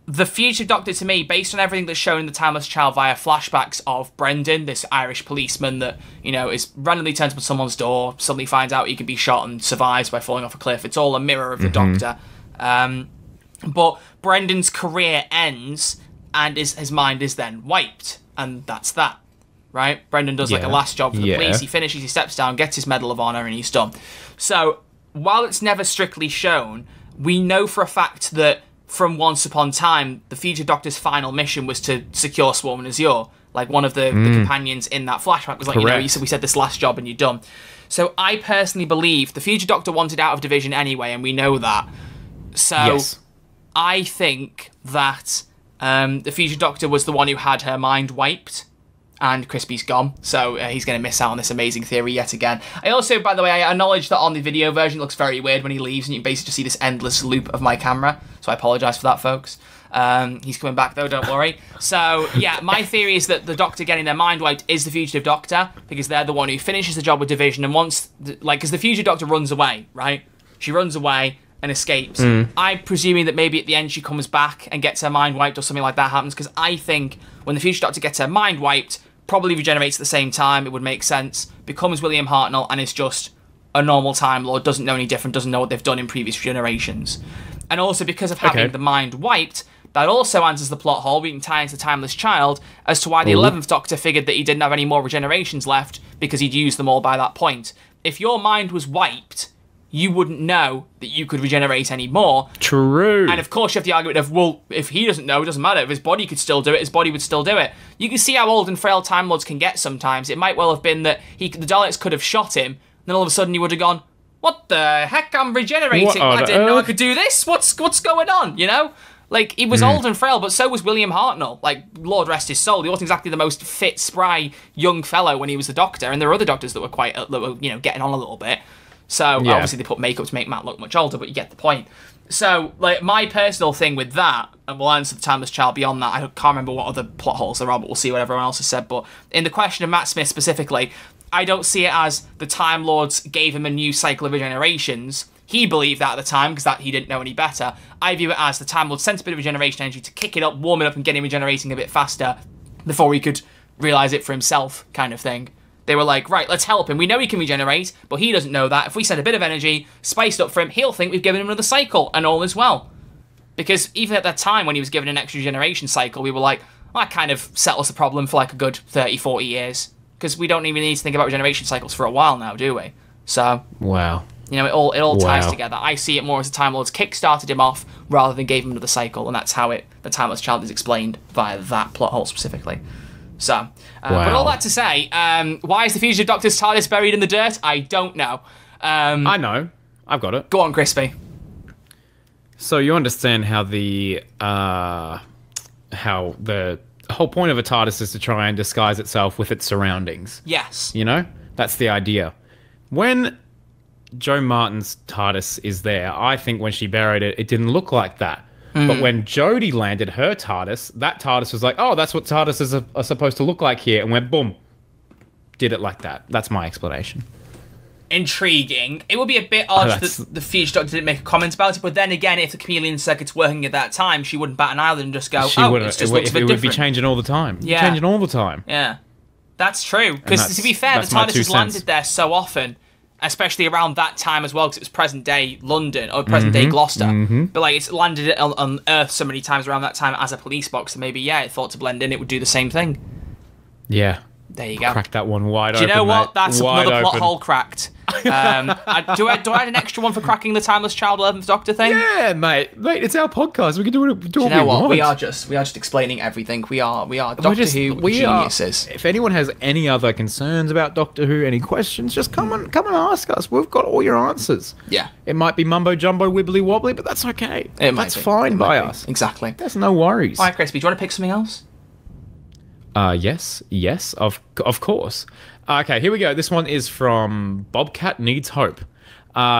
the fugitive Doctor, to me, based on everything that's shown in the Timeless Child via flashbacks of Brendan, this Irish policeman that, is randomly turns up at someone's door, suddenly finds out he can be shot and survives by falling off a cliff. It's all a mirror of the Doctor. But Brendan's career ends, and his mind is then wiped, and that's that, right? Brendan does a last job for the police. He finishes, he steps down, gets his Medal of Honor, and he's done. So, while it's never strictly shown, we know for a fact that from Once Upon a Time, the fugitive Doctor's final mission was to secure Swarm and Azure. Like, one of the companions in that flashback was like, we said this last job and you're done. So, I personally believe the fugitive Doctor wanted out of Division anyway, and we know that. So... I think that the fugitive Doctor was the one who had her mind wiped, and Crispy's gone, so he's going to miss out on this amazing theory yet again. I also, by the way, I acknowledge that on the video version it looks very weird when he leaves, and you basically just see this endless loop of my camera, so I apologise for that, folks. He's coming back, though, don't worry. So, yeah, my theory is that the Doctor getting their mind wiped is the fugitive Doctor, because they're the one who finishes the job with Division, and once, because the fugitive Doctor runs away, right? She runs away and escapes. I'm presuming that maybe at the end she comes back and gets her mind wiped or something like that happens, because I think when the future Doctor gets her mind wiped, probably regenerates at the same time, it would make sense, becomes William Hartnell, and is just a normal Time Lord, doesn't know any different, doesn't know what they've done in previous generations. And also because of having the mind wiped, that also answers the plot hole we can tie into Timeless Child as to why the 11th Doctor figured that he didn't have any more regenerations left because he'd used them all by that point. If your mind was wiped, you wouldn't know that you could regenerate any more. True. And of course you have the argument of, well, if he doesn't know, it doesn't matter. If his body could still do it, his body would still do it. You can see how old and frail Time Lords can get sometimes. It might well have been that the Daleks could have shot him, and then all of a sudden he would have gone, what the heck, I'm regenerating. I didn't know I could do this. What's going on, you know? Like, he was old and frail, but so was William Hartnell. Like, Lord rest his soul. He wasn't exactly the most fit, spry, young fellow when he was the Doctor, and there were other Doctors that were getting on a little bit. So, obviously they put makeup to make Matt look much older, but you get the point. So, like, my personal thing with that, and we'll answer the Timeless Child beyond that, I can't remember what other plot holes there are, but we'll see what everyone else has said, but in the question of Matt Smith specifically, I don't see it as the Time Lords gave him a new cycle of regenerations. He believed that at the time, because he didn't know any better. I view it as the Time Lords sent a bit of regeneration energy to kick it up, warm it up, and get him regenerating a bit faster before he could realise it for himself, kind of thing. They were like, right, let's help him. We know he can regenerate, but he doesn't know that. If we send a bit of energy, spiced up for him, he'll think we've given him another cycle, and all is well. Because even at that time, when he was given an extra regeneration cycle, we were like, well, that kind of settles the problem for like a good 30, 40 years. Because we don't even need to think about regeneration cycles for a while now, do we? So, wow. You know, it all ties together. I see it more as the Time Lords kick-started him off rather than gave him another cycle, and that's how the Timeless Child is explained via that plot hole specifically. So, but all that to say, why is the Fugitive Doctor's TARDIS buried in the dirt? I don't know. I know. I've got it. Go on, Crispy. So you understand how the whole point of a TARDIS is to try and disguise itself with its surroundings. Yes. You know? That's the idea. When Jo Martin's TARDIS is there, I think when she buried it, it didn't look like that. But when Jodie landed her TARDIS, that TARDIS was like, oh, that's what TARDISes are supposed to look like here, and went, boom, did it like that. That's my explanation. Intriguing. It would be a bit odd that the Fugitive Doctor didn't make a comment about it, but then again, if the chameleon circuit's working at that time, she wouldn't bat an eyelid and just go, it just looks a bit different. It would be changing all the time. Yeah. Changing all the time. Yeah. That's true. Because to be fair, the TARDIS has landed there so often, especially around that time as well, because it was present-day London, or present-day Gloucester. But, like, it's landed on Earth so many times around that time as a police box, and maybe, it thought to blend in, it would do the same thing. Yeah. There you go. Crack that one wide open, Do you know what? Mate. That's another plot hole cracked. Do I add an extra one for cracking the Timeless Child 11th Doctor thing? Yeah, mate. It's our podcast. We can do what we want. You know what? We are just explaining everything. We are Doctor Who geniuses. If anyone has any other concerns about Doctor Who, any questions, just come and ask us. We've got all your answers. Yeah. It might be mumbo jumbo, wibbly wobbly, but that's okay. That's fine by us. Exactly. There's no worries. All right, Crispy, do you want to pick something else? Yes, of course. Okay, here we go. This one is from Bobcat Needs Hope.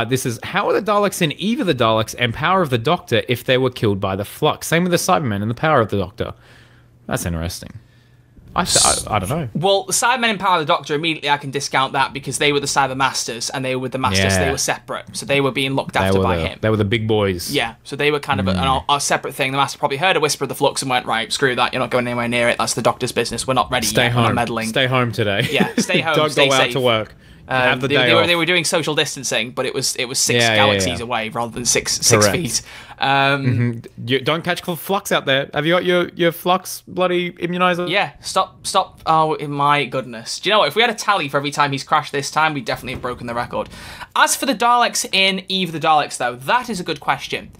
This is, how are the Daleks in Eve of the Daleks and Power of the Doctor if they were killed by the Flux? Same with the Cybermen and the Power of the Doctor. That's interesting. I don't know. Well, the Cybermen and Power of the Doctor, immediately I can discount that because they were the Cyber Masters and they were the Masters, they were separate. So they were being looked after by him. They were the big boys. Yeah, so they were kind of a separate thing. The Master probably heard a whisper of the Flux and went, right, screw that, you're not going anywhere near it. That's the Doctor's business. We're not ready yet. Stay home. We're not meddling. Stay home today. Yeah, stay home. Don't stay go safe. out to work. Have the day off. They were doing social distancing, but it was 6 galaxies away rather than six feet. You don't catch Flux out there. Have you got your Flux bloody immunizer? Yeah, stop. Oh, my goodness. Do you know what? If we had a tally for every time he's crashed this time, we'd definitely have broken the record. As for the Daleks in Eve of the Daleks, though, that is a good question.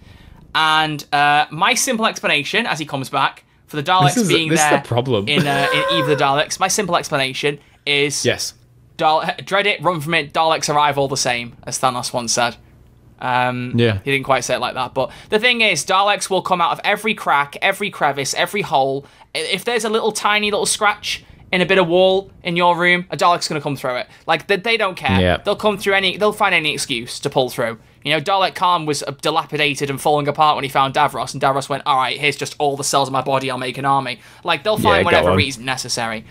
And my simple explanation, as he comes back, for the Daleks being there the problem. in Eve of the Daleks, my simple explanation is... Yes. Dread it, run from it, Daleks arrive all the same, as Thanos once said. He didn't quite say it like that, but the thing is, Daleks will come out of every crack, every crevice, every hole. If there's a tiny little scratch in a bit of wall in your room, a Dalek's going to come through it. Like, they don't care. Yeah. They'll come through they'll find any excuse to pull through. You know, Dalek Khan was dilapidated and falling apart when he found Davros, and Davros went, all right, here's just all the cells of my body, I'll make an army. Like, they'll find whatever reason necessary.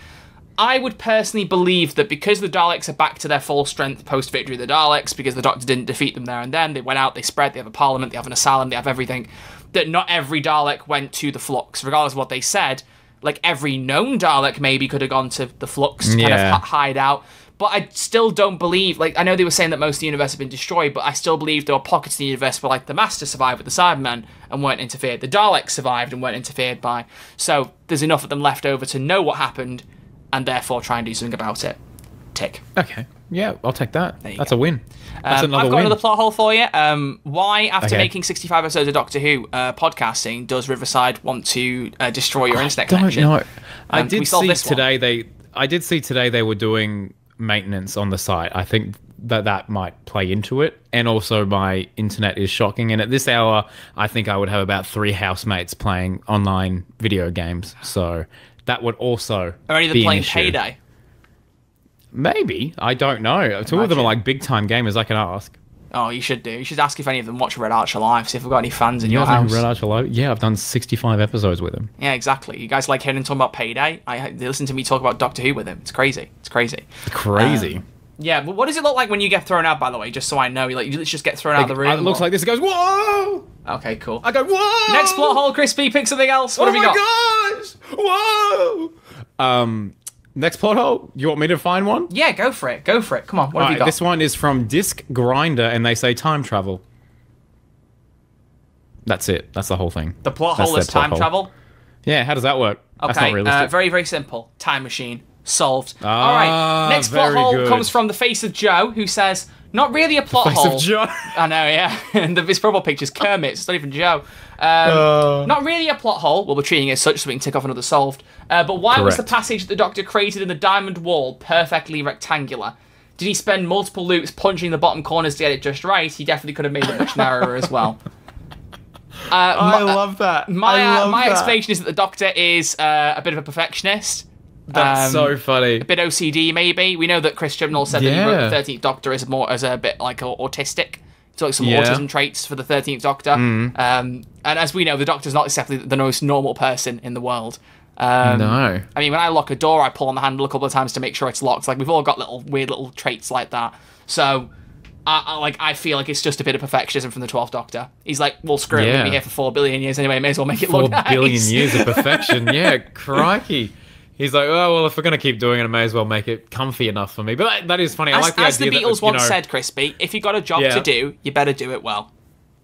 I would personally believe that because the Daleks are back to their full strength post-victory of the Daleks, because the Doctor didn't defeat them there and then, they went out, they spread, they have a parliament, they have an asylum, they have everything, that not every Dalek went to the Flux. Regardless of what they said, like every known Dalek maybe could have gone to the Flux to kind of hide out. But I still don't believe, like, I know they were saying that most of the universe had been destroyed, but I still believe there were pockets of the universe where, like, the Master survived with the Cybermen and weren't interfered. The Daleks survived and weren't interfered by. So there's enough of them left over to know what happened and therefore try and do something about it. Tick. Okay. Yeah, I'll take that. That's a win. That's another I've got win. another plot hole for you. Why, after making 65 episodes of Doctor Who podcasting, does Riverside want to destroy your internet connection? I don't know. I did see today they were doing maintenance on the site. I think that might play into it, and also my internet is shocking, and at this hour I think I would have about 3 housemates playing online video games, so that would also or any of them playing Payday. Maybe, I don't know. Two of them are like big time gamers. I can ask. Oh, you should do. You should ask if any of them watch Red Archer Live, see if we've got any fans in your house. Red Archer Live? Yeah, I've done 65 episodes with him. Yeah, exactly. You guys like hearing him talk about Payday? They listen to me talk about Doctor Who with him. It's crazy. It's crazy. Crazy. Yeah, but what does it look like when you get thrown out, by the way? Just so I know. You just get thrown out of the room? It looks like this. It goes, whoa! Okay, cool. I go, whoa! Next plot hole, Crispy, pick something else. What have you got? Oh my gosh! Whoa! Next plot hole? You want me to find one? Yeah, go for it. Go for it. Come on, what have you got? This one is from Disc Grinder, and they say time travel. That's it. That's the whole thing. The plot hole is time travel? Yeah, how does that work? Okay, that's not realistic. Very, very simple. Time machine. Solved. All right, next plot hole comes from the face of Joe, who says, not really a plot hole. Face of Joe? I know, yeah. And his profile picture's Kermit, it's not even Joe. Not really a plot hole. Well, we're treating it as such so we can tick off another solved. But why was the passage that the Doctor created in the Diamond Wall perfectly rectangular? Did he spend multiple loops punching the bottom corners to get it just right? He definitely could have made it much narrower as well. I love that. My explanation is that the Doctor is a bit of a perfectionist. That's so funny. A bit OCD, maybe. We know that Chris Chibnall said that he wrote the 13th Doctor as a bit like autistic. So like some autism traits for the 13th Doctor. And as we know, the Doctor's not exactly the most normal person in the world. No. I mean, when I lock a door, I pull on the handle a couple of times to make sure it's locked. Like, we've all got weird little traits like that. So, I feel like it's just a bit of perfectionism from the 12th Doctor. He's like, well, screw it, we'll be here for 4 billion years anyway, may as well make it look nice. 4 billion years of perfection, yeah, crikey. He's like, oh, well, if we're going to keep doing it, I may as well make it comfy enough for me. But that is funny. I like the idea as the Beatles once said, Crispy, if you got a job to do, you better do it well.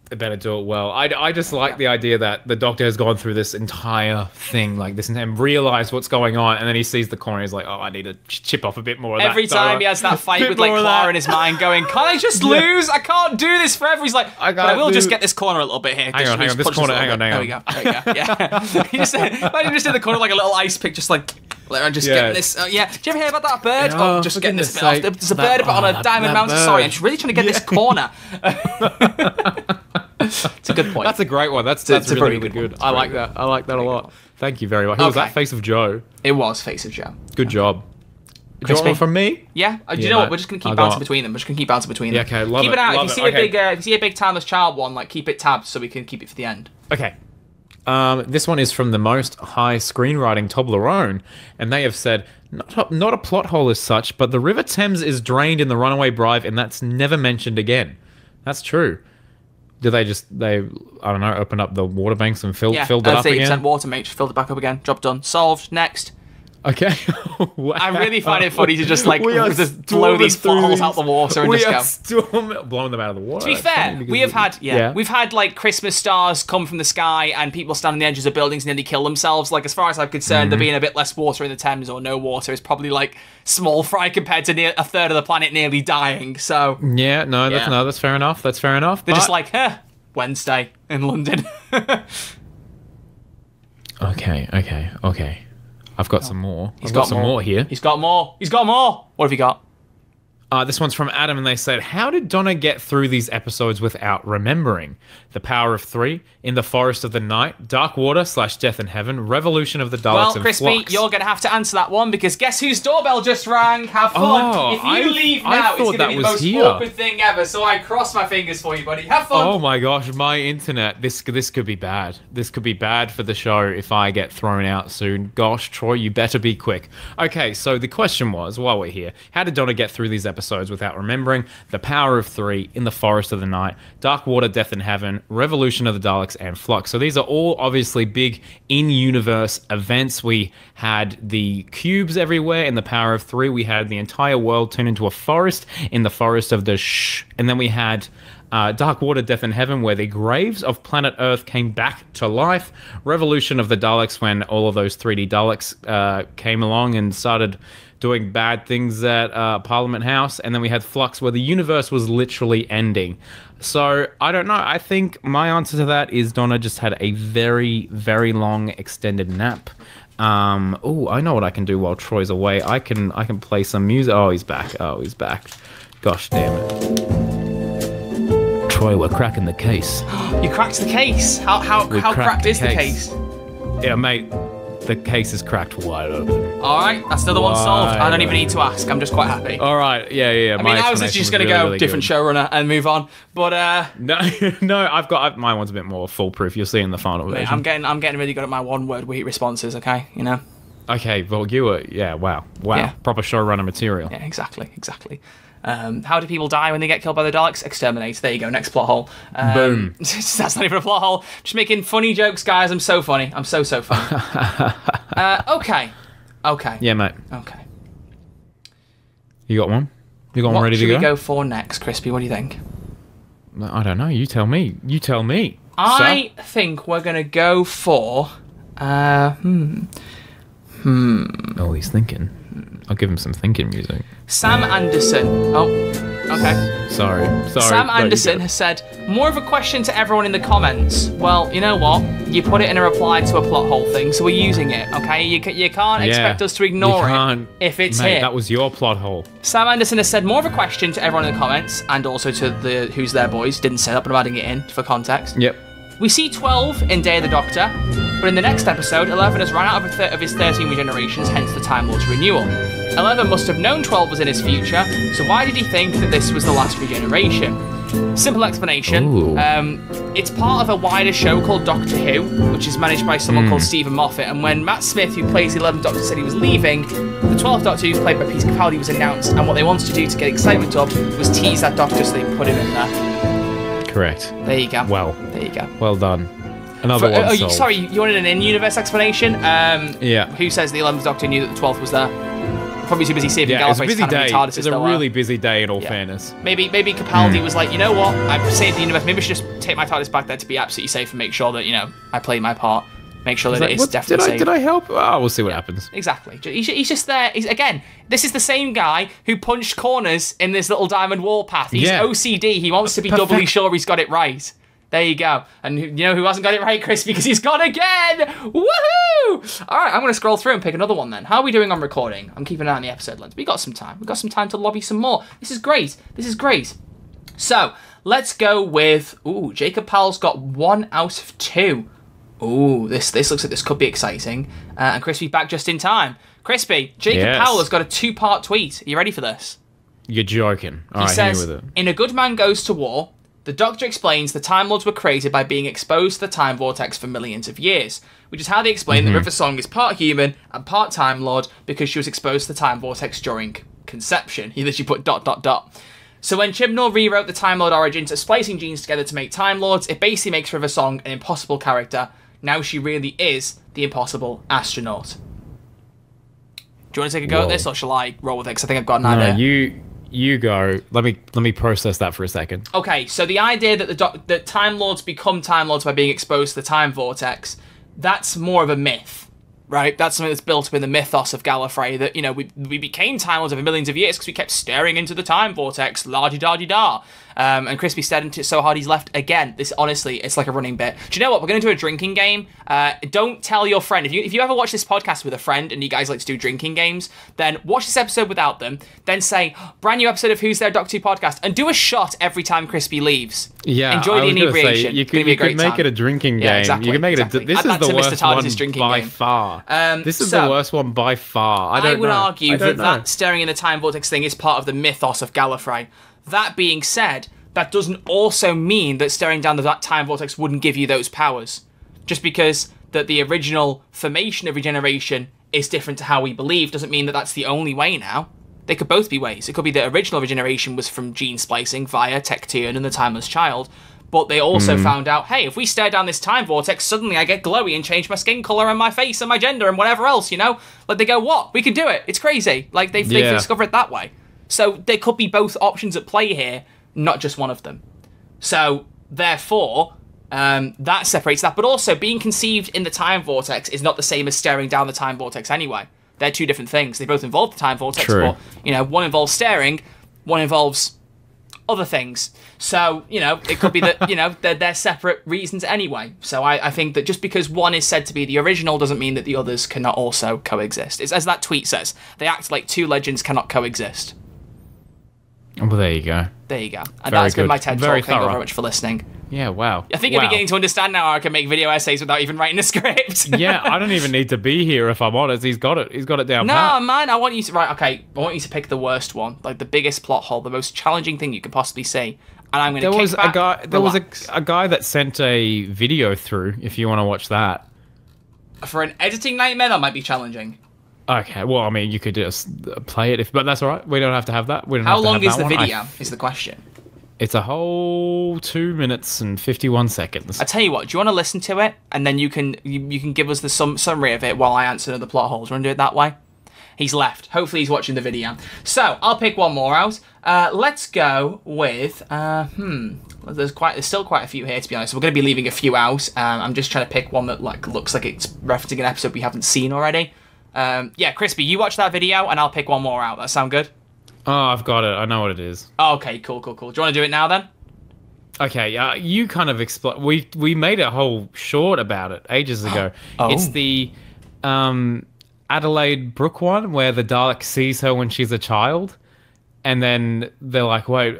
They better do it well. I just like the idea that the Doctor has gone through this entire thing, like this, and realised what's going on, and then he sees the corner, he's like, oh, I need to chip off a bit more of that. Every time he has that fight with, like, Clara in his mind going, can't I just lose? I can't do this forever. He's like, but I will just get this corner a little bit here. Hang on, this corner, hang on. There we go, yeah. He just in the corner like a little ice pick, just like... I'm just getting this. Did you ever hear about that bird? Oh, just getting this bit off. There's a bird on a diamond mountain. Sorry, I'm just really trying to get this corner. It's a good point. That's a great one. That's really good. I like that. I like that a lot. Thank you very much. Who was that? Face of Joe. It was Face of Joe. Good job. Do you want one from me? Yeah. Do you know what? We're just gonna keep bouncing between them. We're just gonna keep bouncing between them. Yeah, okay. Love it. Keep it out. If you see a big Timeless Child one, like keep it tabbed so we can keep it for the end. Okay. This one is from the Most High Screenwriting Toblerone, and they have said, not a plot hole as such, but the River Thames is drained in the Runaway Bride, and that's never mentioned again. That's true. Do they I don't know, open up the water banks and filled it up again? 80% water, mate. Just filled it back up again. Job done. Solved. Next. Okay. Wow. I really find it funny to just just blow these plot holes out the water and just go. Blowing them out of the water. To be fair, we've had like Christmas stars come from the sky and people stand on the edges of buildings and nearly kill themselves. Like, as far as I'm concerned, there being a bit less water in the Thames or no water is probably like small fry compared to a third of the planet nearly dying. So that's fair enough. That's fair enough. They're just like, Wednesday in London. Okay. I've got some more. I've got some more here. He's got more. What have you got? This one's from Adam, and they said, how did Donna get through these episodes without remembering? The Power of Three, In the Forest of the Night, Dark Water / Death in Heaven, Revolution of the Daleks, and Crispy, Flux. you're going to have to answer that one, because guess whose doorbell just rang? Have fun. If you leave now, it's going to be the most awkward thing ever, so I cross my fingers for you, buddy. Have fun. Oh my gosh, my internet. This could be bad. This could be bad for the show if I get thrown out soon. Gosh, Troy, you better be quick. Okay, so the question was, while we're here, how did Donna get through these episodes episodes without remembering: The Power of Three, In the Forest of the Night, Dark Water, Death in Heaven, Revolution of the Daleks, and Flux. So these are all obviously big in-universe events. We had the cubes everywhere in The Power of Three. We had the entire world turn into a forest in the Forest of the and then we had Dark Water, Death in Heaven, where the graves of planet Earth came back to life. Revolution of the Daleks, when all of those 3D Daleks came along and started doing bad things at Parliament House. And then we had Flux, where the universe was literally ending. So, I don't know. I think my answer to that is Donna just had a very, very long extended nap. Oh, I know what I can do while Troy's away. I can play some music. Oh, he's back. Gosh damn it. Troy, we're cracking the case. You cracked the case? How cracked is the case? Yeah, mate, the case is cracked wide open. Alright, that's another one solved. I don't even need to ask. I'm just quite happy. Alright, yeah. I mean, I was just going to go really different showrunner and move on. But, No, my one's a bit more foolproof. You'll see in the final version. I'm getting really good at my one-word wheat responses, okay? You know? Okay, well, you were... Yeah, wow. Yeah. Proper showrunner material. Yeah, exactly. How do people die when they get killed by the Daleks? Exterminate. There you go, next plot hole. Boom. That's not even a plot hole. Just making funny jokes, guys. I'm so funny. I'm so funny. Okay. Yeah, mate. Okay. You got one? You got one ready to go? What should we go for next, Crispy? What do you think? I don't know. You tell me. I think we're going to go for... Oh, he's thinking. I'll give him some thinking music. Sam Anderson. Oh, okay. Sorry. Sam Anderson has said, more of a question to everyone in the comments. Well, you know what? You put it in a reply to a plot hole thing, so we're using it, okay? You can't expect us to ignore it if it's mate, here. That was your plot hole. Sam Anderson has said, more of a question to everyone in the comments, and also to the Who's There boys. Didn't say that, but I'm adding it in for context. Yep. We see 12 in Day of the Doctor, but in the next episode, 11 has run out of his 13 regenerations, hence the Time Lord's renewal. 11 must have known 12 was in his future, so why did he think that this was the last regeneration? Simple explanation. It's part of a wider show called Doctor Who, which is managed by someone called Stephen Moffat, and when Matt Smith, who plays the 11th Doctor, said he was leaving, the 12th Doctor, who's played by Peter Capaldi, was announced, and what they wanted to do to get excitement up was tease that Doctor, so they put him in there. Correct. There you go. Well. There you go. Well done. Another one solved. Sorry, you wanted an in-universe explanation? Yeah. Who says the 11th Doctor knew that the 12th was there? Probably too busy saving Gallifrey. It was a busy day. It was a really busy day, in all fairness. Maybe Capaldi was like, you know what? I've saved the universe. Maybe I should just take my TARDIS back there to be absolutely safe and make sure that, I play my part. Make sure that it's definitely safe. Did I help? Oh, we'll see what happens. Exactly. He's just there. Again, this is the same guy who punched corners in this little diamond wall path. He's OCD. He wants to be doubly sure he's got it right. There you go. And you know who hasn't got it right, Chris? Because he's gone again! Woohoo! All right, I'm going to scroll through and pick another one then. How are we doing on recording? I'm keeping an eye on the episode length. We got some time. We've got some time to lobby some more. This is great. So, let's go with... Ooh, Jacob Powell's got 1 out of 2. Ooh, this looks like this could be exciting. And Crispy's back just in time. Crispy, Jacob Powell has got a 2-part tweet. Are you ready for this? You're joking. All right, says, hit me with it. In A Good Man Goes to War, the Doctor explains the Time Lords were created by being exposed to the time vortex for millions of years, which is how they explain that River Song is part human and part Time Lord because she was exposed to the time vortex during conception. He literally put ... So when Chibnall rewrote the Time Lord origins, splicing genes together to make Time Lords, it basically makes River Song an impossible character. Now she really is the impossible astronaut. Do you want to take a go at this, or shall I roll with it? Because I think I've got an idea. You go. Let me process that for a second. Okay, so the idea that that Time Lords become Time Lords by being exposed to the time vortex, that's more of a myth, right? That's something that's built up in the mythos of Gallifrey, that, we became Time Lords over millions of years because we kept staring into the time vortex, la-di-da-di-da. And Crispy stared into it so hard he's left again. This, honestly, it's like a running bit. Do you know what? We're going to do a drinking game. Don't tell your friend. If you ever watch this podcast with a friend and you guys like to do drinking games, then watch this episode without them. Then say, brand new episode of Who's There Doctor Who podcast, and do a shot every time Crispy leaves. Yeah, enjoy the inebriation. You could make it a drinking game. Yeah, exactly. You can make it. This is the worst one by far. This is the worst one by far. I would argue that staring in the time vortex thing is part of the mythos of Gallifrey. That being said, that doesn't also mean that staring down that time vortex wouldn't give you those powers. Just because that the original formation of regeneration is different to how we believe doesn't mean that that's the only way now. They could both be ways. It could be the original regeneration was from gene splicing via Tecteun and the Timeless Child, but they also found out, hey, if we stare down this time vortex, suddenly I get glowy and change my skin color and my face and my gender and whatever else, you know? Like, they go, what? We can do it. It's crazy. Like, they've discovered it that way. So there could be both options at play here, not just one of them. So, therefore, that separates that. But also, being conceived in the time vortex is not the same as staring down the time vortex anyway. They're two different things. They both involve the time vortex, but, you know, one involves staring, one involves other things. So, you know, it could be that, you know, they're separate reasons anyway. So I think that just because one is said to be the original doesn't mean that the others cannot also coexist. It's as that tweet says, they act like two legends cannot coexist. Well, there you go. There you go. And that's been my TED Talk. Thank you very much for listening. Yeah, wow. I think you're beginning to understand now how I can make video essays without even writing a script. Yeah, I don't even need to be here if I'm honest. He's got it. He's got it down pat. No, man, I want you to... Right, okay. I want you to pick the worst one. Like, the biggest plot hole, the most challenging thing you could possibly see. And I'm going to kick back. There was a guy that sent a video through, if you want to watch that. For an editing nightmare, that might be challenging. Okay, well, I mean, you could just play it, but that's all right. We don't have to have that. How long is the video, is the question. It's a whole 2 minutes and 51 seconds. I tell you what, do you want to listen to it? And then you can give us the summary of it while I answer the plot holes. Do you want to do it that way? He's left. Hopefully he's watching the video. So, I'll pick one more out. Let's go with... There's still quite a few here, to be honest. So we're going to be leaving a few out. I'm just trying to pick one that looks like it's referencing an episode we haven't seen already. Yeah, Crispy, you watch that video, and I'll pick one more out. That sound good? Oh, I've got it. I know what it is. Oh, okay, cool. Do you want to do it now, then? Okay, you kind of explain. We made a whole short about it ages ago. Oh. It's the Adelaide Brooke one, where the Dalek sees her when she's a child, and then they're like, wait,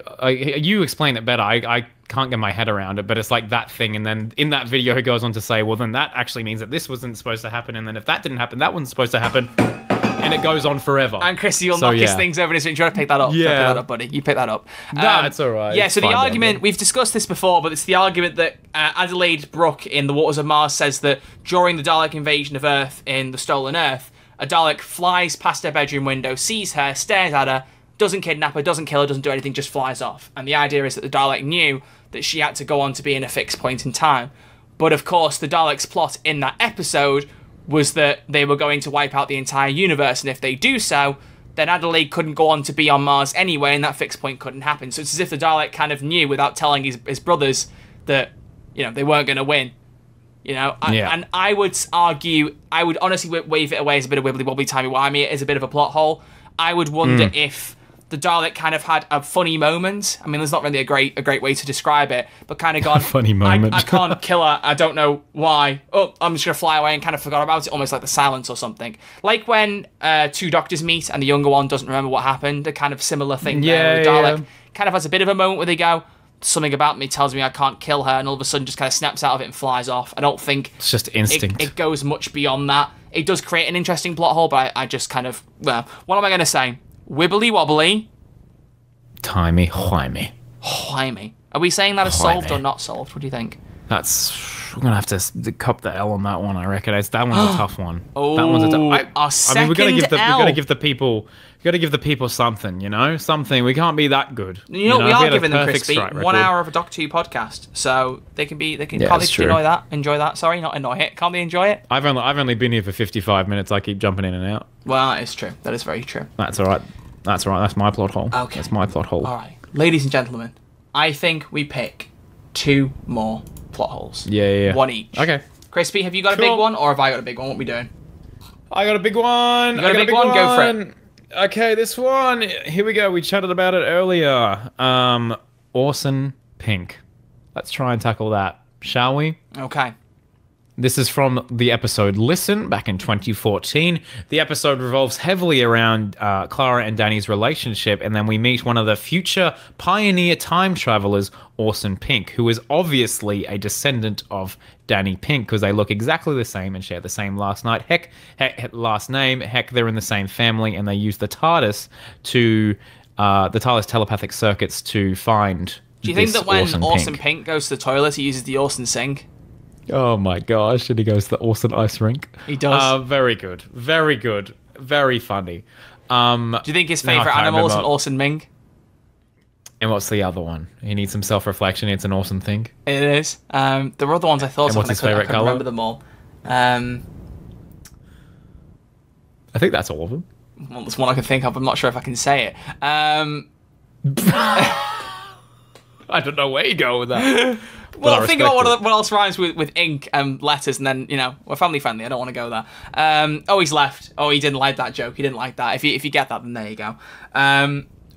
you explain it better. I can't get my head around it, but it's like that thing, and then in that video he goes on to say, well, then that actually means that this wasn't supposed to happen, and then if that didn't happen, that wasn't supposed to happen. And it goes on forever. And Chris, you'll knock his things over this. You try to pick that up. Yeah. Pick that up, buddy. You pick that up. No, it's all right. Yeah, so the argument, we've discussed this before, but it's the argument that Adelaide Brooke in The Waters of Mars says that during the Dalek invasion of Earth in The Stolen Earth, a Dalek flies past her bedroom window, sees her, stares at her, doesn't kidnap her, doesn't kill her, doesn't do anything, just flies off. And the idea is that the Dalek knew that she had to go on to be in a fixed point in time. But of course, the Dalek's plot in that episode was that they were going to wipe out the entire universe, and if they do so, then Adelaide couldn't go on to be on Mars anyway, and that fixed point couldn't happen. So it's as if the Dalek kind of knew, without telling his brothers, that, you know, they weren't going to win. You know, and I would argue, I would honestly wave it away as a bit of wibbly-wobbly, timey-wimey, as a bit of a plot hole. I would wonder if the Dalek kind of had a funny moment. I mean, there's not really a great way to describe it, but kind of gone, funny moment. I can't kill her, I don't know why. Oh, I'm just going to fly away, and kind of forgot about it, almost like the silence or something. Like when two doctors meet and the younger one doesn't remember what happened, a kind of similar thing there. The Dalek kind of has a bit of a moment where they go, something about me tells me I can't kill her, and all of a sudden just kind of snaps out of it and flies off. I don't think it's just instinct. It goes much beyond that. It does create an interesting plot hole, but I just kind of, well, what am I going to say? Wibbly wobbly. Timey-wimey. Wimey. Are we saying that as solved or not solved? What do you think? We're going to have to cop the L on that one, I reckon. That one's a tough one. Oh, that one's our second we got to give the people, something, you know? Something. We can't be that good. You know, we are giving them, Crispy, 1 hour of a Doctor Who podcast. So they can can't they enjoy that? Sorry, not annoy it. Can't they enjoy it? I've only been here for 55 minutes. I keep jumping in and out. Well, that is true. That is very true. That's all right. That's my plot hole. Okay. That's my plot hole. All right. Ladies and gentlemen, I think we pick 2 more plot holes. Yeah. 1 each. Okay. Crispy, have you got a big one, or have I got a big one? What are we doing? I got a big one. You got a big one? Go for it. Okay, this one. Here we go. We chatted about it earlier. Orson Pink. Let's try and tackle that, shall we? Okay. This is from the episode Listen, back in 2014. The episode revolves heavily around Clara and Danny's relationship, and then we meet one of the future pioneer time travelers, Orson Pink, who is obviously a descendant of Danny Pink, because they look exactly the same and share the same last name. Heck, they're in the same family, and they use the TARDIS the TARDIS telepathic circuits to find. Do you think that when Orson Pink goes to the toilet, he uses the Orson sink? Oh my gosh, and he goes to the Orson ice rink. He does. Very good. Very good. Very funny. Do you think his no, I favorite can't animal is an remember. Orson Ming? And what's the other one? He needs some self-reflection. It's an awesome thing. It is. There were other ones I thought And of, what's and I his couldn't favourite colour? remember them all. I think that's all of them. Well, there's one I can think of. I'm not sure if I can say it. I don't know where you go with that. Well, I think about respect what else rhymes with ink and letters, and then, we're family friendly. I don't want to go there. Oh, he's left. Oh, he didn't like that joke. He didn't like that. If you get that, then there you go.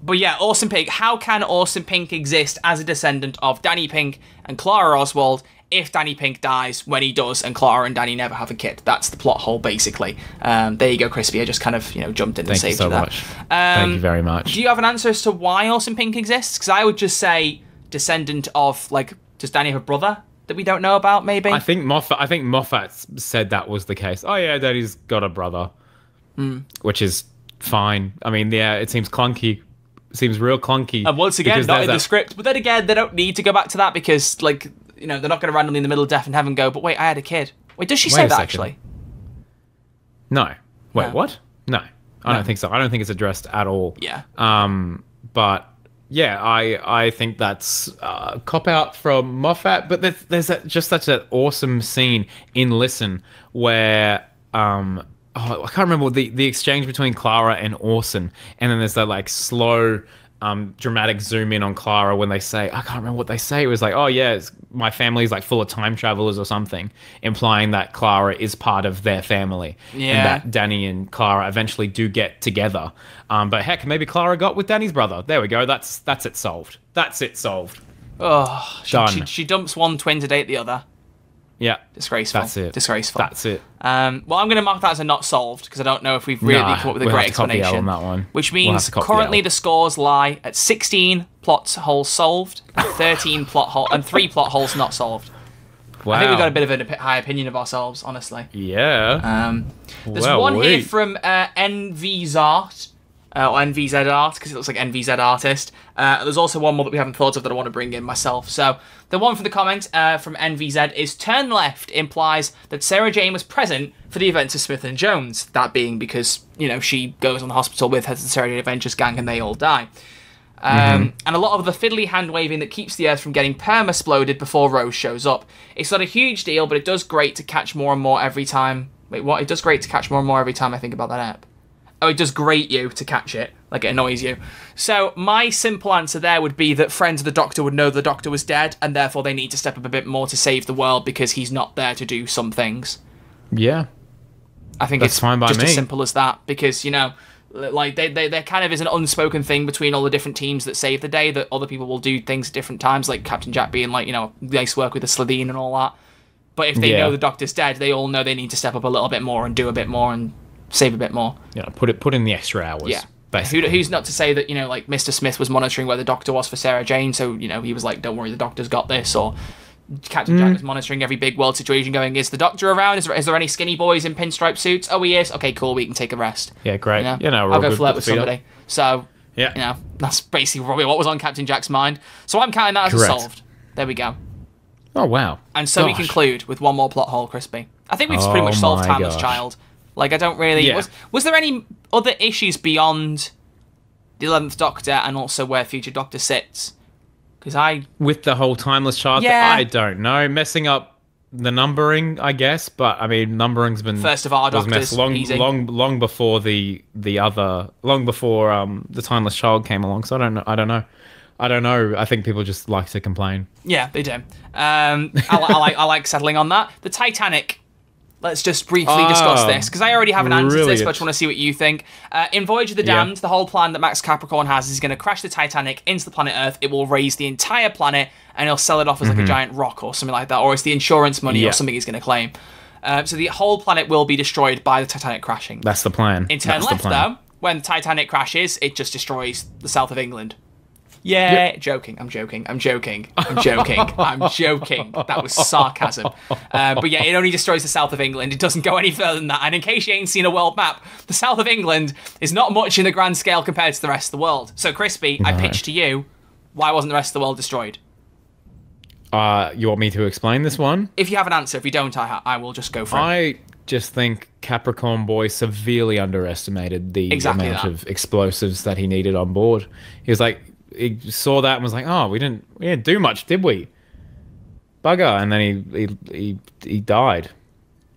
But yeah, Orson Pink. How can Orson Pink exist as a descendant of Danny Pink and Clara Oswald if Danny Pink dies when he does, and Clara and Danny never have a kid? That's the plot hole, basically. There you go, Crispy. I just kind of, jumped in and Thank you saved so you there. much. Thank you very much. Do you have an answer as to why Orson Pink exists? Because I would just say descendant of, does Danny have a brother that we don't know about, maybe? I think Moffat said that was the case. Oh yeah, Daddy's got a brother, which is fine. I mean, yeah, it seems clunky. It seems real clunky. And once again, because not there's in the that- script. But then again, they don't need to go back to that because, they're not going to randomly in the middle of Death in Heaven go, but wait, I had a kid. Wait, does she Wait say a that, second. actually? No. Wait, No. what? No, I don't think so. I don't think it's addressed at all. Yeah. But yeah, I think that's a cop out from Moffat. But there's just such an awesome scene in Listen where I can't remember the exchange between Clara and Orson, and then there's that slow dramatic zoom in on Clara when they say, I can't remember what they say. It was oh yeah, my family's full of time travelers or something, implying that Clara is part of their family. Yeah. And that Danny and Clara eventually do get together. But heck, maybe Clara got with Danny's brother. There we go. That's it solved. That's it solved. Oh, Done. she dumps one twin to date the other. Yeah. Disgraceful. That's it. Disgraceful. That's it. Well, I'm going to mark that as a not solved because I don't know if we've really Nah, come up with a we'll great have to copy L explanation. on that one. Which We'll have means to copy currently L. the scores lie at 16 plot holes solved, 13 plot holes, and 3 plot holes not solved. Wow. I think we've got a bit of a high opinion of ourselves, honestly. Yeah. There's Well, one here wait. from NVZart, or NVZ Art, because it looks like NVZ Artist. There's also one more that we haven't thought of that I want to bring in myself. So the one from the comment from NVZ is turn left implies that Sarah Jane was present for the events of Smith and Jones. That being because, she goes on the hospital with her the Sarah Jane Adventures gang and they all die. And a lot of the fiddly hand waving that keeps the Earth from getting perma-sploded before Rose shows up. It's not a huge deal, but it does great to catch more and more every time. Wait, what? It does great to catch more and more every time I think about that app. Oh, it does grate you to catch it. It annoys you. So my simple answer there would be that friends of the Doctor would know the Doctor was dead, and therefore they need to step up a bit more to save the world because he's not there to do some things. Yeah. I think That's it's fine by just me. as simple as that because, there kind of is an unspoken thing between all the different teams that save the day that other people will do things at different times, like Captain Jack being nice work with the Slitheen and all that. But if they Yeah. know the Doctor's dead, they all know they need to step up a little bit more and do a bit more and save a bit more. Yeah. Put in the extra hours. Yeah. Basically. Who's not to say that, Mr. Smith was monitoring where the Doctor was for Sarah Jane, so, he was like, don't worry, the Doctor's got this, or Captain Jack was monitoring every big world situation going, is the Doctor around? Is there any skinny boys in pinstripe suits? Oh, he is? Okay, cool, we can take a rest. Yeah, great. We're all I'll go good. flirt Put with the feet up. somebody. So, Yeah. that's basically probably what was on Captain Jack's mind. So I'm counting that as Correct. solved. There we go. Oh, wow. And so we Gosh. conclude with one more plot hole, Crispy. I think we've pretty much Oh solved my Timeless gosh. Child. I don't really... Yeah. Was there any other issues beyond the 11th Doctor and also where Future Doctor sits? Because With the whole Timeless Child thing, Yeah. I don't know. Messing up the numbering, I guess, but I mean, numbering's been First of our was Doctors, easy. long before the other, long before the Timeless Child came along. So I don't know. I think people just like to complain. Yeah, they do. I like settling on that. The Titanic. Let's just briefly discuss this, because I already have an answer to this, but I just want to see what you think. In Voyage of the Yeah. Damned, the whole plan that Max Capricorn has is going to crash the Titanic into the planet Earth. It will raise the entire planet, and he'll sell it off as like a giant rock or something like that, or it's the insurance money Yeah. or something he's going to claim. So the whole planet will be destroyed by the Titanic crashing. That's the plan. In turn That's the left, plan. though, when the Titanic crashes, it just destroys the south of England. Yeah, joking. I'm joking. I'm joking. That was sarcasm. But yeah, it only destroys the south of England. It doesn't go any further than that. And in case you ain't seen a world map, the south of England is not much in the grand scale compared to the rest of the world. So, Crispy, I pitch to you, why wasn't the rest of the world destroyed? You want me to explain this one? If you have an answer, if you don't, I will just go for it. just think Capricorn Boy severely underestimated the amount of explosives that he needed on board. He was like, he saw that and was like, "Oh, we didn't do much, did we? Bugger!" And then he died.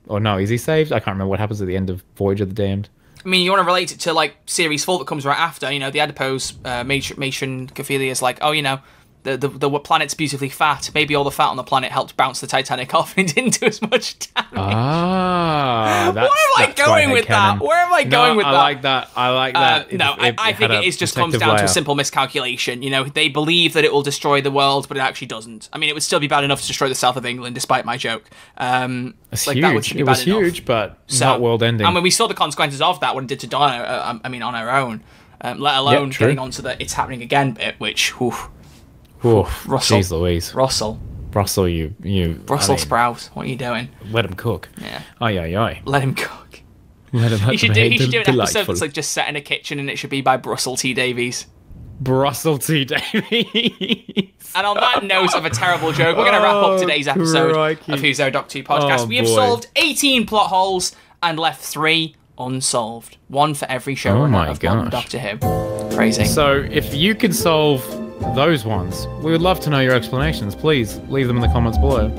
Or no, is he saved? I can't remember what happens at the end of Voyage of the Damned. I mean, you want to relate it to, like, Series 4 that comes right after, you know, the adipose matron Ophelia is like, oh, you know, the planet's beautifully fat. Maybe all the fat on the planet helped bounce the Titanic off and it didn't do as much damage. Where am I going with that? Where am I going with that? I like that. No, I think it just comes down to a simple miscalculation. You know, they believe that it will destroy the world, but it actually doesn't. I mean, it would still be bad enough to destroy the south of England, despite my joke. It's huge. It was huge, but not world-ending. I mean, we saw the consequences of that when it did to Donna, on her own. Let alone getting onto the it's happening again bit, which... Russell. Jeez Louise. Russell, you. Brussels sprouts. What are you doing? Let him cook. Yeah. Aye. Let him cook. Let him. He should do an episode that's like just set in a kitchen, and it should be by Russell T Davies. Russell T Davies. And on that note of a terrible joke, we're going to wrap up today's episode of Who's Our Doctor Who podcast. We have solved 18 plot holes and left 3 unsolved. 1 for every showrunner of modern Doctor Who. Crazy. So if you can solve those ones, we would love to know your explanations. Please leave them in the comments below.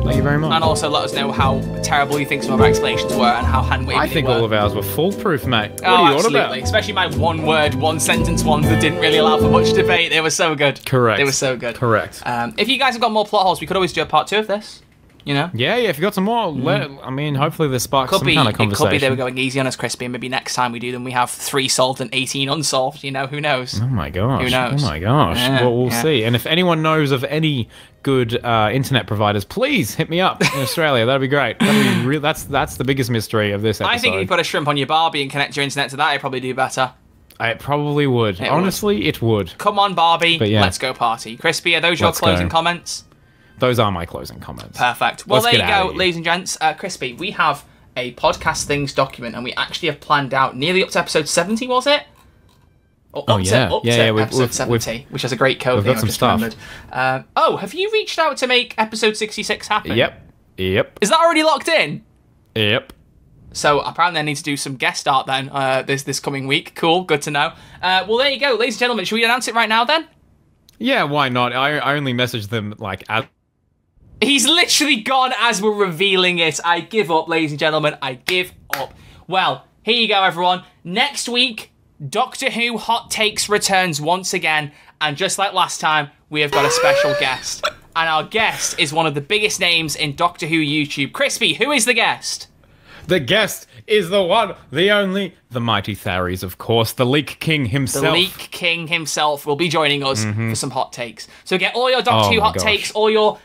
Thank you very much. And also let us know how terrible you think some of our explanations were and how hand-wavy I think all of ours were foolproof, mate. What are you on about? Especially my one-word, one-sentence ones that didn't really allow for much debate. They were so good. Correct. They were so good. Correct. If you guys have got more plot holes, we could always do a part 2 of this. You know? Yeah, if you got some more, hopefully this sparks some kind of conversation. It could be they were going easy on us, Crispy, and maybe next time we do them, we have 3 solved and 18 unsolved. You know, who knows? Oh my gosh. Who knows? Oh my gosh. Yeah, well, we'll see. And if anyone knows of any good internet providers, please hit me up in Australia. That'd be great. That'd be that's the biggest mystery of this episode. I think if you put a shrimp on your Barbie and connect your internet to that, it'd probably do better. It probably would. Honestly, it would. Come on, Barbie. Let's go party. Crispy, are those your closing comments? Those are my closing comments. Perfect. Well, there you go, ladies and gents. Crispy, we have a podcast things document, and we actually have planned out nearly up to episode 70, was it? Or up to episode 70, which has a great code. We've got some stuff. Have you reached out to make episode 66 happen? Yep. Is that already locked in? Yep. So apparently I need to do some guest art then this coming week. Cool, good to know. Well, there you go, ladies and gentlemen. Should we announce it right now then? Yeah, why not? I only messaged them like as... He's literally gone as we're revealing it. I give up, ladies and gentlemen. I give up. Well, here you go, everyone. Next week, Doctor Who Hot Takes returns once again. And just like last time, we have got a special guest. And our guest is one of the biggest names in Doctor Who YouTube. Crispy, who is the guest? The guest is the one, the only, the mighty Tharies, of course, the Leak King himself. The Leak King himself will be joining us for some hot takes. So get all your Doctor Who hot takes, all your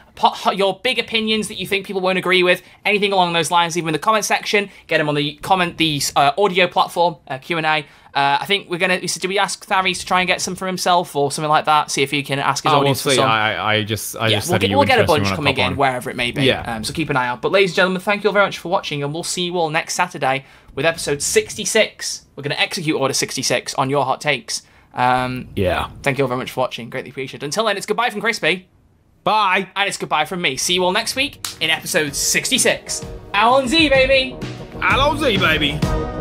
big opinions that you think people won't agree with, anything along those lines, leave them in the comment section. Get them on the audio platform, Q&A. I think do we ask Tharies to try and get some for himself or something like that? See if he can ask his audience for some. I just said we'll get a bunch coming in wherever it may be. Yeah. So keep an eye out. But ladies and gentlemen, thank you all very much for watching, and we'll see you all next Saturday with episode 66. We're going to execute order 66 on your hot takes. Thank you all very much for watching. Greatly appreciated. Until then, it's goodbye from Crispy. Bye. And it's goodbye from me. See you all next week in episode 66. Alan Z, baby. Alan Z, baby.